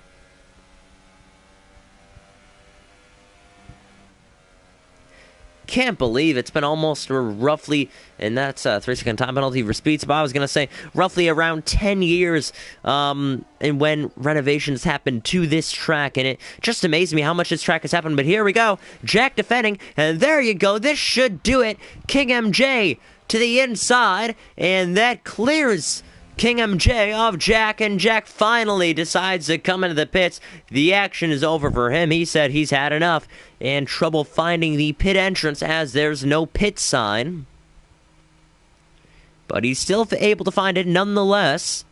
Can't believe it's been almost roughly, and that's a 3-second time penalty for speed spot. I was going to say roughly around 10 years and when renovations happened to this track, and it just amazed me how much this track has happened. But here we go, Jack defending, and there you go. This should do it. King MJ to the inside, and that clears King MJ off Jack, and Jack finally decides to come into the pits. The action is over for him. He said he's had enough and trouble finding the pit entrance as there's no pit sign. But he's still able to find it nonetheless.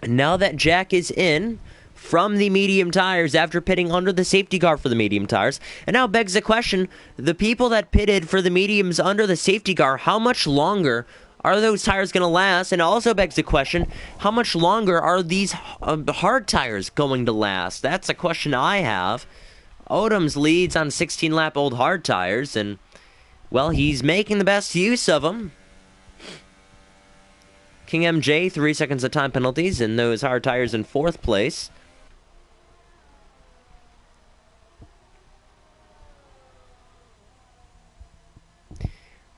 Now that Jack is in from the medium tires after pitting under the safety car for the medium tires. And now begs the question, the people that pitted for the mediums under the safety car, how much longer are those tires going to last? And also begs the question, how much longer are these hard tires going to last? That's a question I have. Odoms leads on 16-lap-old hard tires, and, well, he's making the best use of them. King MJ, 3 seconds of time penalties, and those hard tires in 4th place.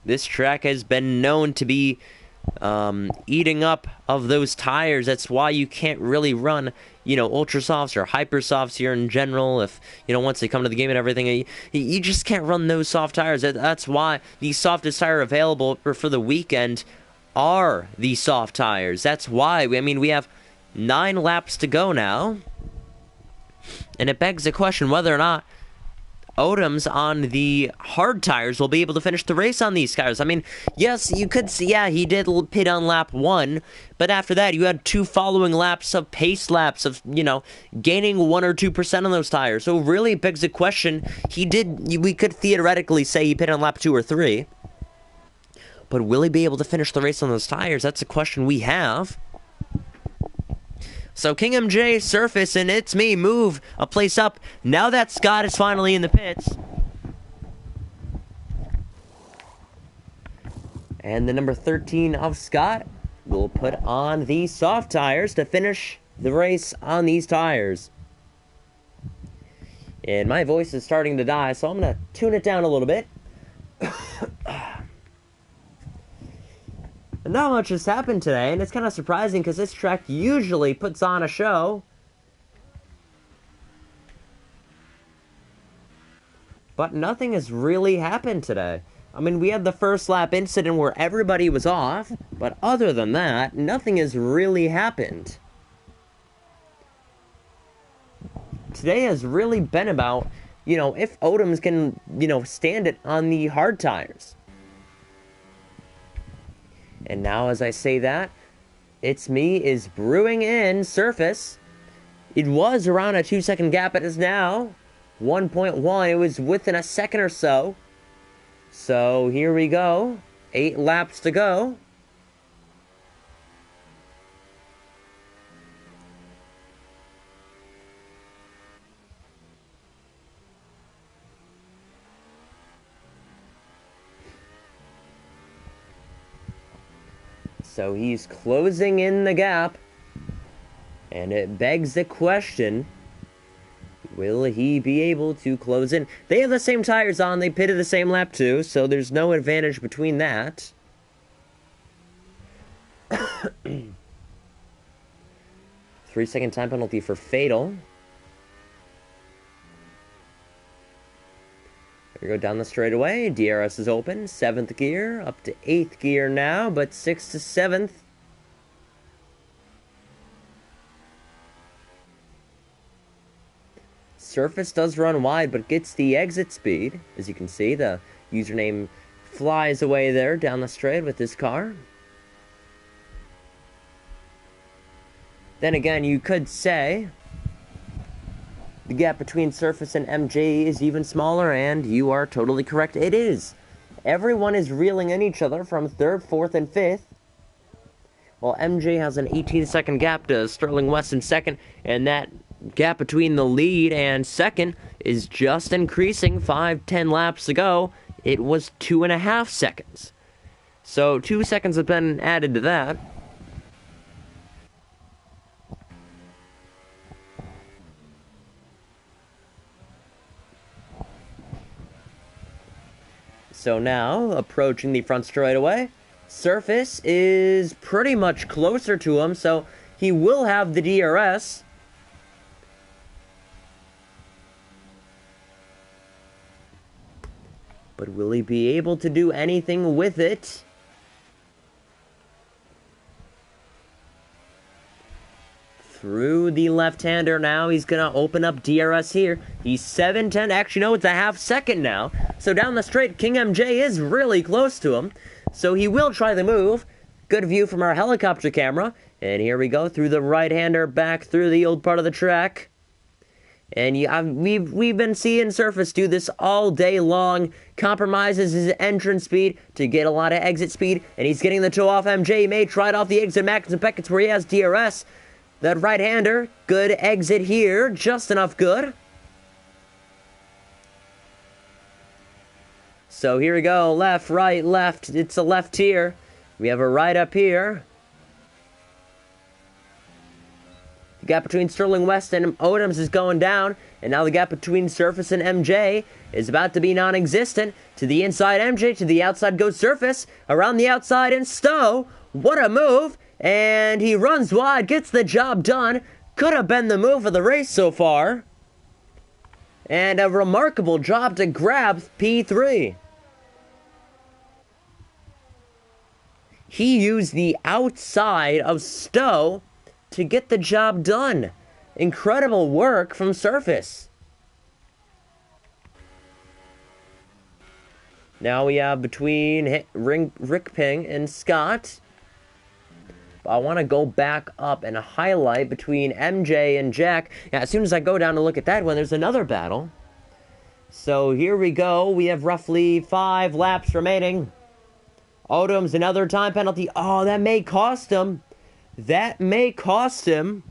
This track has been known to be eating up of those tires. That's why you can't really run, ultra softs or hyper softs here in general. If, once they come to the game and everything, you just can't run those soft tires. That's why the softest tire available for the weekend are the soft tires. That's why, we have 9 laps to go now. And it begs the question whether or not Odoms on the hard tires will be able to finish the race on these cars. Yes, you could see, yeah, he did pit on lap 1, but after that, you had 2 following laps of pace laps of, gaining 1 or 2% on those tires. So really begs the question, we could theoretically say he pitted on lap 2 or 3, but will he be able to finish the race on those tires? That's a question we have. So King MJ, surface, and it's me, move a place up. Now that Scott is finally in the pits. And the number 13 of Scott will put on the soft tires to finish the race on these tires. And my voice is starting to die, so I'm going to tune it down a little bit. Not much has happened today, and it's kind of surprising because this track usually puts on a show. But nothing has really happened today. We had the first lap incident where everybody was off, but other than that, nothing has really happened. Today has really been about, if Odoms can, stand it on the hard tires. And now as I say that, It's Me is brewing in surface. It was around a 2-second gap. It is now 1.1. It was within a second or so. So here we go. 8 laps to go. So he's closing in the gap, and it begs the question, Will he be able to close in? They have the same tires on. They pitted the same lap too, so there's no advantage between that. 3-second time penalty for fatal. Here we go down the straightaway. DRS is open. 7th gear. Up to 8th gear now, but 6th to 7th. Surface does run wide, but gets the exit speed. As you can see, the username flies away there down the straight with this car. Then again, you could say the gap between Surface and MJ is even smaller, and you are totally correct. It is. Everyone is reeling in each other from 3rd, 4th, and 5th. While MJ has an 18-second gap to Sterling West in 2nd, and that gap between the lead and 2nd is just increasing. 5-10 laps ago, it was 2.5 seconds. So 2 seconds have been added to that. So now, approaching the front straightaway, Surface is pretty much closer to him, so he will have the DRS. But will he be able to do anything with it? Through the left-hander now, he's going to open up DRS here. He's 7-10. Actually, no, it's a half second now. So down the straight, King MJ is really close to him. So he will try the move. Good view from our helicopter camera. And here we go through the right-hander back through the old part of the track. And we've been seeing Surface do this all day long. Compromises his entrance speed to get a lot of exit speed. And he's getting the toe off MJ. He may try it off the exit Max and Beckett's where he has DRS. That right-hander, good exit here, just enough good. So here we go, left, right, left. It's a left here. We have a right up here. The gap between Sterling West and Odoms is going down. And now the gap between Surface and MJ is about to be non-existent. To the inside MJ, to the outside goes Surface. Around the outside and Stowe. What a move! And he runs wide, gets the job done. Could have been the move of the race so far. And a remarkable job to grab P3. He used the outside of Stowe to get the job done. Incredible work from Surface. Now we have between Rick Ping and Scott. I want to go back up and highlight between MJ and Jack. Yeah, as soon as I go down to look at that one, there's another battle. So here we go. We have roughly 5 laps remaining. Odom's another time penalty. Oh, that may cost him. That may cost him.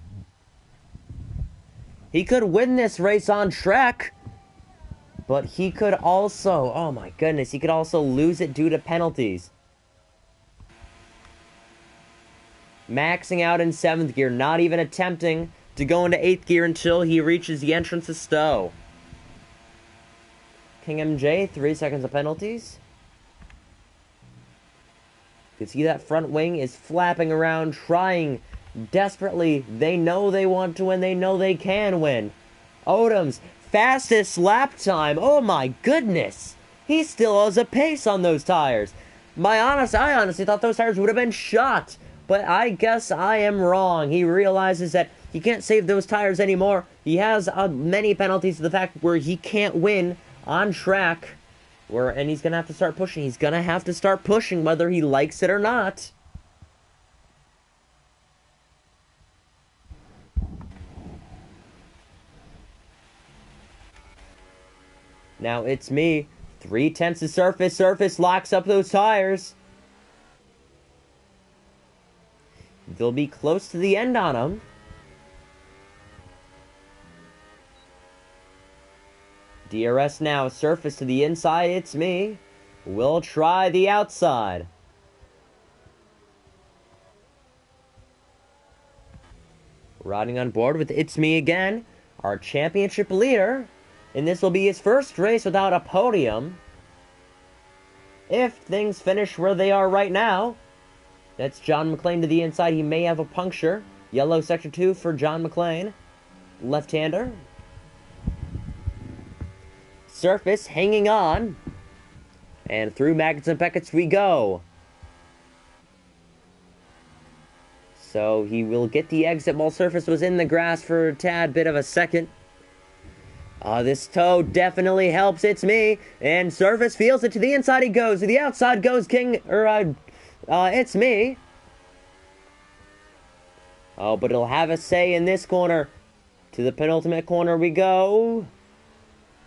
He could win this race on track. But he could also, oh my goodness, he could also lose it due to penalties. Maxing out in 7th gear, not even attempting to go into 8th gear until he reaches the entrance of Stowe. King MJ, 3 seconds of penalties. You can see that front wing is flapping around, trying desperately. They know they want to win. They know they can win. Odom's fastest lap time. Oh my goodness. He still has a pace on those tires. I honestly thought those tires would have been shot. But I guess I am wrong. He realizes that he can't save those tires anymore. He has many penalties to the fact where he can't win on track. And he's going to have to start pushing. He's going to have to start pushing whether he likes it or not. Now it's me. 3/10 of Surface. Surface locks up those tires. They'll be close to the end on them. DRS now, Surface to the inside, it's me. We'll try the outside. Riding on board with It's Me again. our championship leader, and this will be his first race without a podium. If things finish where they are right now, that's John McClane to the inside. He may have a puncture. Yellow sector 2 for John McClane. Left-hander. Surface hanging on. And through Maggots and Beckets we go. So he will get the exit while Surface was in the grass for a tad bit of a second. This toe definitely helps. It's me. And Surface feels it. To the inside he goes. To the outside goes it's me. Oh, but it'll have a say in this corner. To the penultimate corner we go.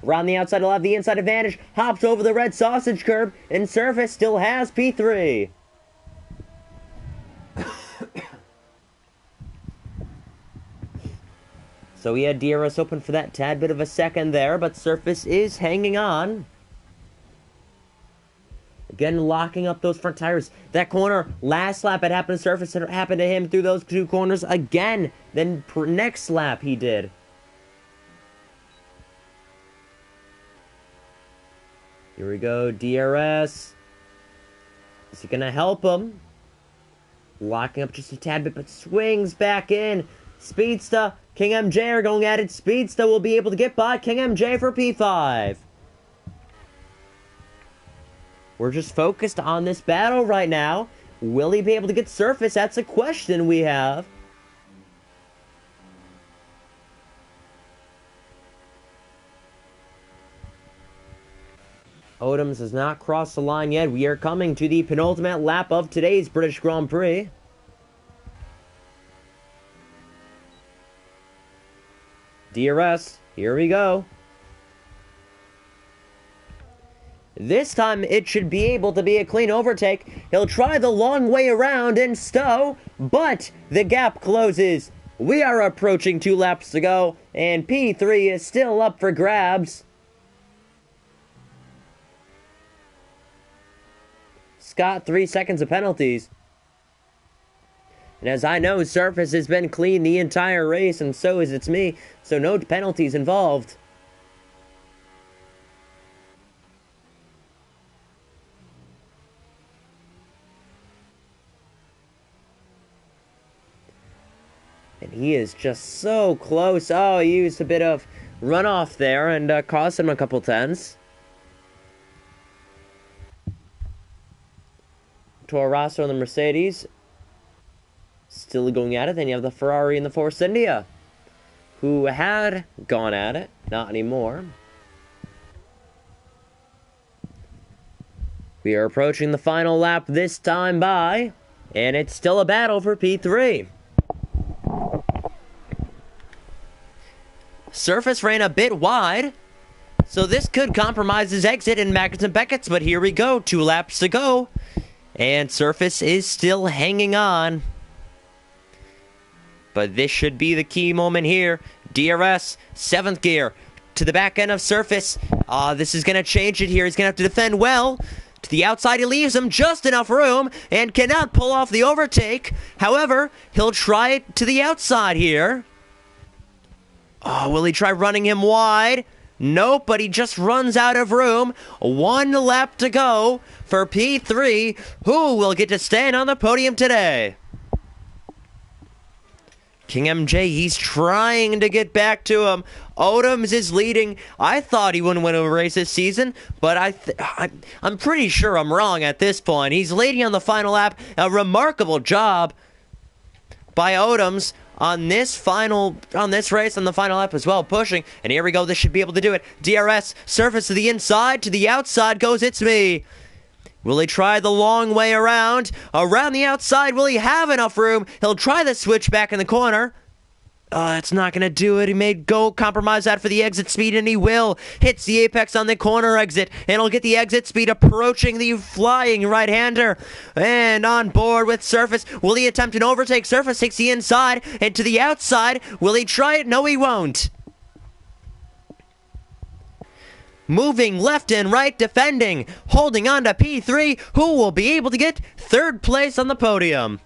Around the outside, he'll have the inside advantage. Hops over the red sausage curb. And Surface still has P3. So he had DRS open for that tad bit of a second there, but Surface is hanging on. Again, locking up those front tires. That corner, last lap, it happened to Surface. It happened to him through those two corners again. Then next lap he did. Here we go, DRS. Is he going to help him? Locking up just a tad bit, but swings back in. Speedster, King MJ are going at it. Speedster will be able to get by King MJ for P5. We're just focused on this battle right now. Will he be able to get Surface? That's a question we have. Odoms has not crossed the line yet. We are coming to the penultimate lap of today's British Grand Prix. DRS, here we go. This time it should be able to be a clean overtake. He'll try the long way around and stow, but the gap closes. We are approaching 2 laps to go, and P3 is still up for grabs. Scott, 3 seconds of penalties. And as I know, Surface has been clean the entire race, and so is It's Me, so no penalties involved. And he is just so close. Oh, he used a bit of runoff there and cost him a couple tenths. Toro Rosso and the Mercedes still going at it. Then you have the Ferrari and the Force India, who had gone at it. Not anymore. We are approaching the final lap this time by, and it's still a battle for P3. Surface ran a bit wide, so this could compromise his exit in Maggots and Beckets, but here we go. 2 laps to go, and Surface is still hanging on. But this should be the key moment here. DRS, 7th gear, to the back end of Surface. This is going to change it here. He's going to have to defend well. To the outside, he leaves him just enough room and cannot pull off the overtake. However, he'll try it to the outside here. Will he try running him wide? Nope, but he just runs out of room. 1 lap to go for P3, who will get to stand on the podium today. King MJ, he's trying to get back to him. Odoms is leading. I thought he wouldn't win a race this season, but I'm pretty sure I'm wrong at this point. He's leading on the final lap. A remarkable job by Odoms on this race on the final lap as well, pushing. And here we go. This should be able to do it. DRS, Surface to the inside, to the outside goes It's Me. Will he try the long way around? Around the outside, will he have enough room? He'll try the switch back in the corner. That's not going to do it. He may go compromise that for the exit speed, and he will. Hits the apex on the corner exit, and he'll get the exit speed approaching the flying right-hander. And on board with Surface. Will he attempt an overtake? Surface takes the inside, and to the outside. Will he try it? No, he won't. Moving left and right, defending, holding on to P3, who will be able to get 3rd place on the podium.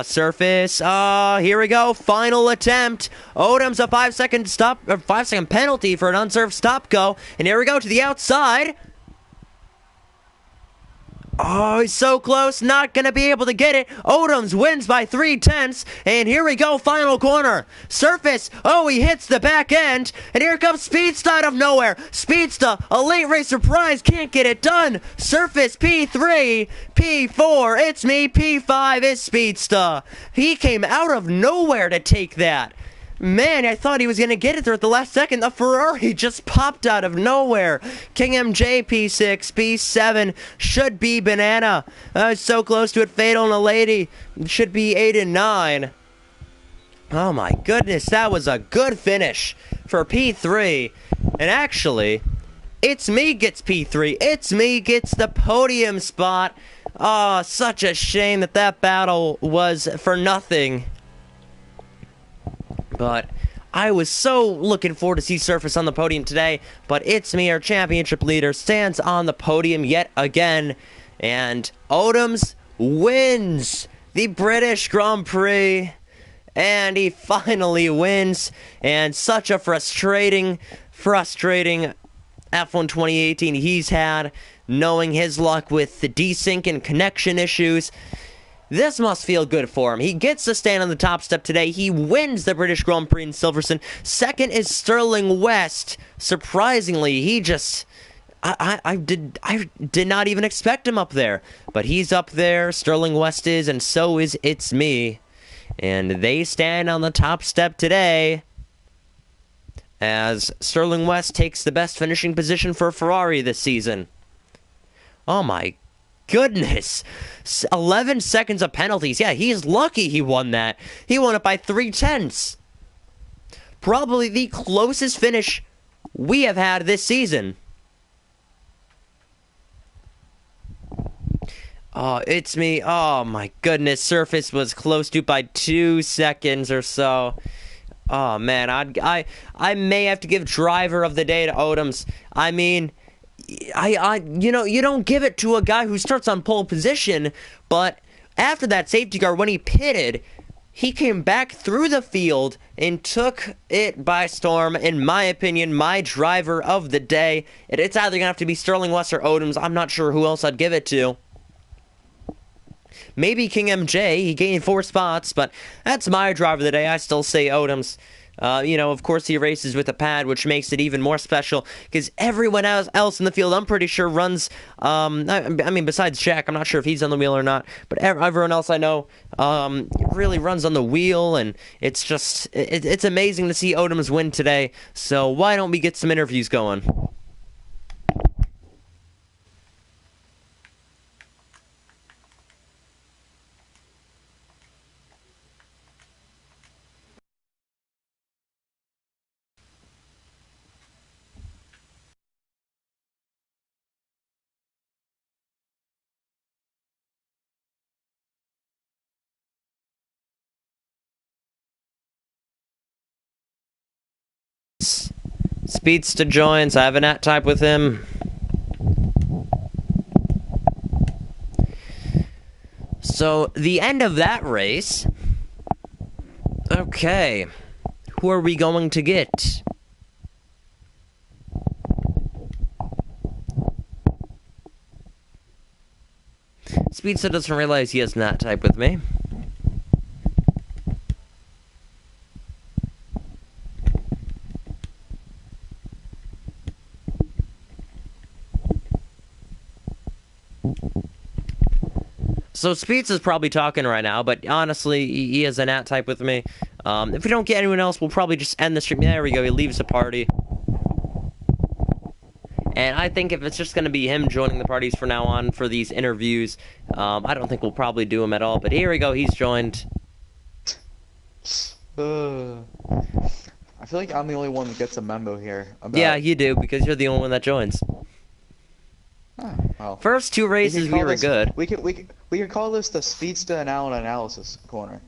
Surface. Here we go. Final attempt. Odom's a 5-second stop, or 5-second penalty for an unserved stop go. And here we go to the outside. Oh, he's so close, not gonna be able to get it. Odoms wins by 3/10, and here we go, final corner. Surface, oh, he hits the back end, and here comes Speedsta out of nowhere. Speedsta, a late race surprise, can't get it done. Surface, P3, P4, it's me, P5 is Speedsta. He came out of nowhere to take that. Man, I thought he was going to get it there at the last second. The Ferrari just popped out of nowhere. King MJ, P6, P7, should be Banana. So close to it. Fatal and a Lady should be 8 and 9. Oh my goodness, that was a good finish for P3. And actually, It's Me gets P3. It's Me gets the podium spot. Oh, such a shame that that battle was for nothing. But I was so looking forward to see Surface on the podium today. But It's Me, our championship leader, stands on the podium yet again. And Odoms wins the British Grand Prix. And he finally wins. And such a frustrating F1 2018 he's had, knowing his luck with the desync and connection issues. This must feel good for him. He gets to stand on the top step today. He wins the British Grand Prix in Silverstone. Second is Sterling West. Surprisingly, he just... I did not even expect him up there. But he's up there, Sterling West is, and so is It's Me. And they stand on the top step today, as Sterling West takes the best finishing position for Ferrari this season. Oh my goodness. 11 seconds of penalties. Yeah, he's lucky he won that. He won it by 3/10. Probably the closest finish we have had this season. Oh, It's Me. Oh my goodness. Surface was close to by 2 seconds or so. Oh man, I may have to give driver of the day to Odoms. I mean, you know, you don't give it to a guy who starts on pole position, but after that safety car, when he pitted, he came back through the field and took it by storm. In my opinion, my driver of the day. It's either gonna have to be Sterling West or Odoms. I'm not sure who else I'd give it to. Maybe King MJ, he gained 4 spots, but that's my driver of the day. I still say Odoms. You know, of course he races with a pad, which makes it even more special, because everyone else in the field, I'm pretty sure, runs, I mean, besides Jack, I'm not sure if he's on the wheel or not, but everyone else I know really runs on the wheel, and it's just, it's amazing to see Odoms win today, so why don't we get some interviews going? Speedsta joins. I have an at-type with him. So, the end of that race. Okay. Who are we going to get? Speedsta doesn't realize he has an at-type with me. So Speeds is probably talking right now, but honestly, he has an at-type with me. If we don't get anyone else, we'll probably just end the stream. There we go, he leaves the party. And I think if it's just going to be him joining the parties from now on for these interviews, I don't think we'll probably do him at all. But here we go, he's joined. I feel like I'm the only one that gets a memo here. Yeah, you do, because you're the only one that joins. Oh, well. First 2 races we were good. We could call this the Speedsta and Allen analysis corner.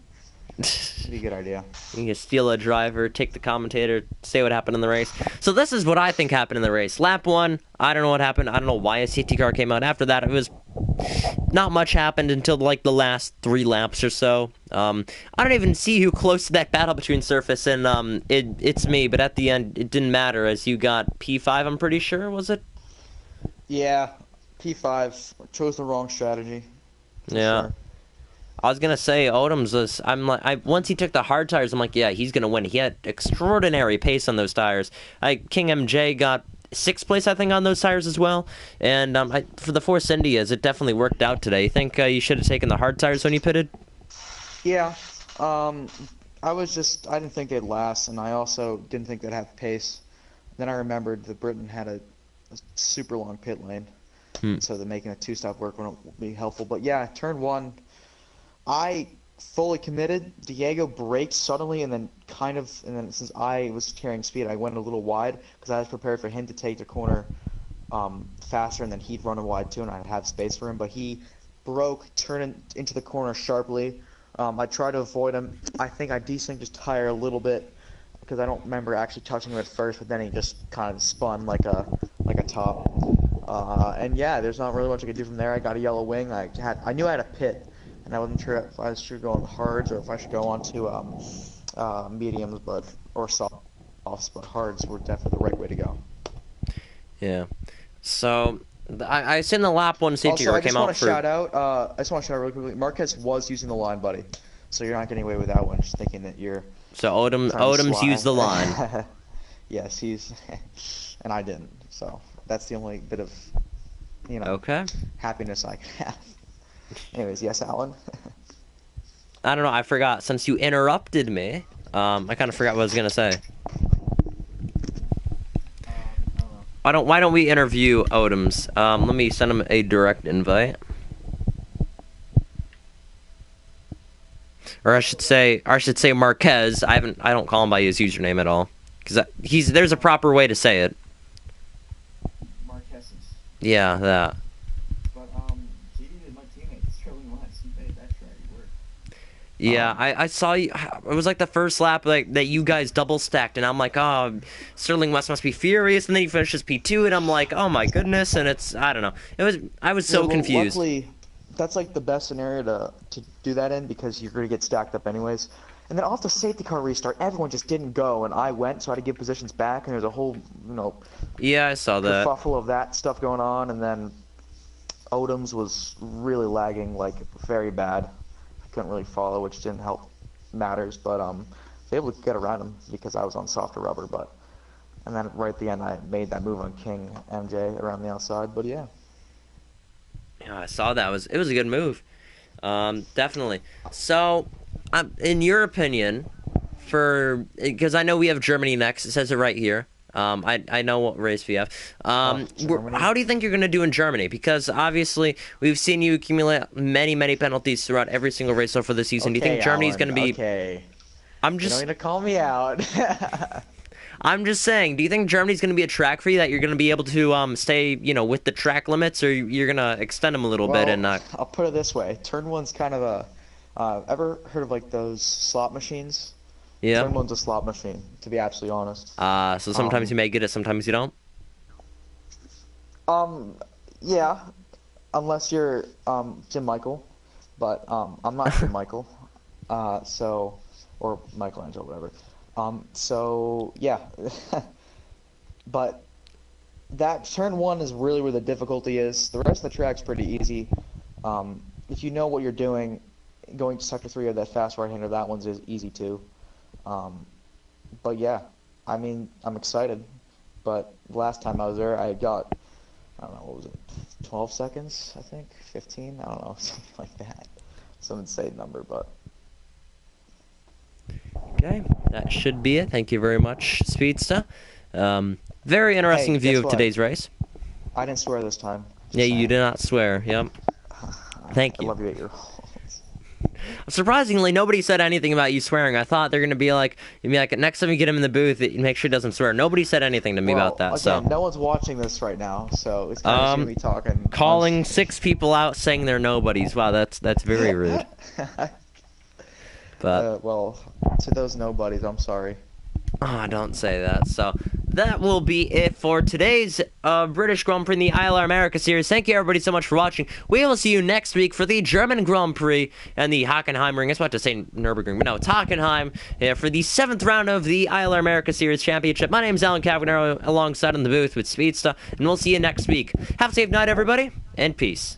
That'd be a good idea. You can steal a driver, take the commentator, say what happened in the race. So this is what I think happened in the race. Lap 1, I don't know what happened. I don't know why a safety car came out. After that, it was not much happened until like the last 3 laps or so. I don't even see who close to that battle between Surface and it's me, but at the end it didn't matter as you got P5, I'm pretty sure, was it? Yeah, P5 chose the wrong strategy. Yeah. Sure. I was gonna say Odom's was. Once he took the hard tires, I'm like, yeah, he's gonna win. He had extraordinary pace on those tires. King MJ got 6th place, I think, on those tires as well. And for the Force Indias, it definitely worked out today. You think you should have taken the hard tires when you pitted? Yeah. I didn't think they'd last, and I also didn't think they'd have pace. Then I remembered that Britain had a super long pit lane, so that making a 2-stop work wouldn't be helpful. But yeah, turn 1. I fully committed. Diego braked suddenly, and then since I was carrying speed, I went a little wide because I was prepared for him to take the corner faster, and then he'd run wide too, and I'd have space for him. But he broke, turned into the corner sharply. I tried to avoid him. I think I desynced his tire a little bit because I don't remember actually touching him at first, but then he just kind of spun like a top. And yeah, there's not really much I could do from there. I got a yellow wing. I knew I had a pit. And I wasn't sure if I should go on the hards or if I should go on to mediums, or softs. But hards were definitely the right way to go. Yeah. So I seen the lap 1 safety car came out for. I just want to shout out really quickly. Marquez was using the line, buddy. So you're not getting away with that one. Just thinking that you're. So Odom's used the line. Yes, and I didn't. So that's the only bit of, Okay. happiness I can have. Anyways, yes, Alan. I don't know. I forgot since you interrupted me. I kind of forgot what I was gonna say. Why don't we interview Odoms? Let me send him a direct invite. Or I should say Marquez. I don't call him by his username at all because there's a proper way to say it. Marquez. Yeah, that. Yeah, I saw you. It was like the first lap that you guys double stacked, and I'm like, oh, Sterling West must be furious, and then he finishes P2, and I'm like, oh my goodness, and I don't know. I was so confused. Luckily, that's like the best scenario to do that in because you're gonna get stacked up anyways. And then off the safety car restart, everyone just didn't go, and I went, so I had to give positions back, and there's a whole Yeah, I saw that. kerfuffle of that stuff going on, and then Odoms was really lagging, like very bad. Couldn't really follow, which didn't help matters, but I was able to get around him because I was on softer rubber. And then right at the end, I made that move on King MJ around the outside. But yeah, I saw that. It was a good move, definitely. So, in your opinion, because I know we have Germany next, it says it right here. I know what race we have. How do you think you're going to do in Germany? Because obviously we've seen you accumulate many penalties throughout every single race so far this season. Do you think Germany's going to be? Okay. You don't need to call me out. I'm just saying. Do you think Germany's going to be a track for you that you're going to be able to stay, with the track limits, or you're going to extend them a little bit? And I'll put it this way: turn one's kind of a. Ever heard of like those slot machines? Yeah. Turn one's a slot machine, to be absolutely honest. So sometimes you may get it, sometimes you don't? Yeah. Unless you're Jim Michael. But I'm not Jim Michael. Or Michelangelo, whatever. So yeah. But that turn 1 is really where the difficulty is. The rest of the track's pretty easy. If you know what you're doing, going to sector 3 or that fast right-hander, that one's easy too. But yeah, I mean, I'm excited. But last time I was there, I got, I don't know, what was it, 12 seconds, I think? 15? I don't know, something like that. Some insane number, but. Okay, that should be it. Thank you very much, Speedsta. Very interesting view of today's race. I didn't swear this time. Yeah, you did not swear, yep. Thank you. I love you 8-year-old. Surprisingly, nobody said anything about you swearing. I thought they're gonna be like, next time you get him in the booth, make sure he doesn't swear. Nobody said anything to me about that. Again, so no one's watching this right now, so it's kind of me talking. Calling 6 people out saying they're nobodies. Wow, that's very rude. But well, to those nobodies, I'm sorry. Oh, don't say that. So that will be it for today's British Grand Prix in the ILR America Series. Thank you, everybody, so much for watching. We will see you next week for the German Grand Prix and the Hockenheim Ring. I was about to say Nürburgring, but no, it's Hockenheim for the 7th round of the ILR America Series Championship. My name is Alan Cavagnaro, alongside in the booth with Speedsta, and we'll see you next week. Have a safe night, everybody, and peace.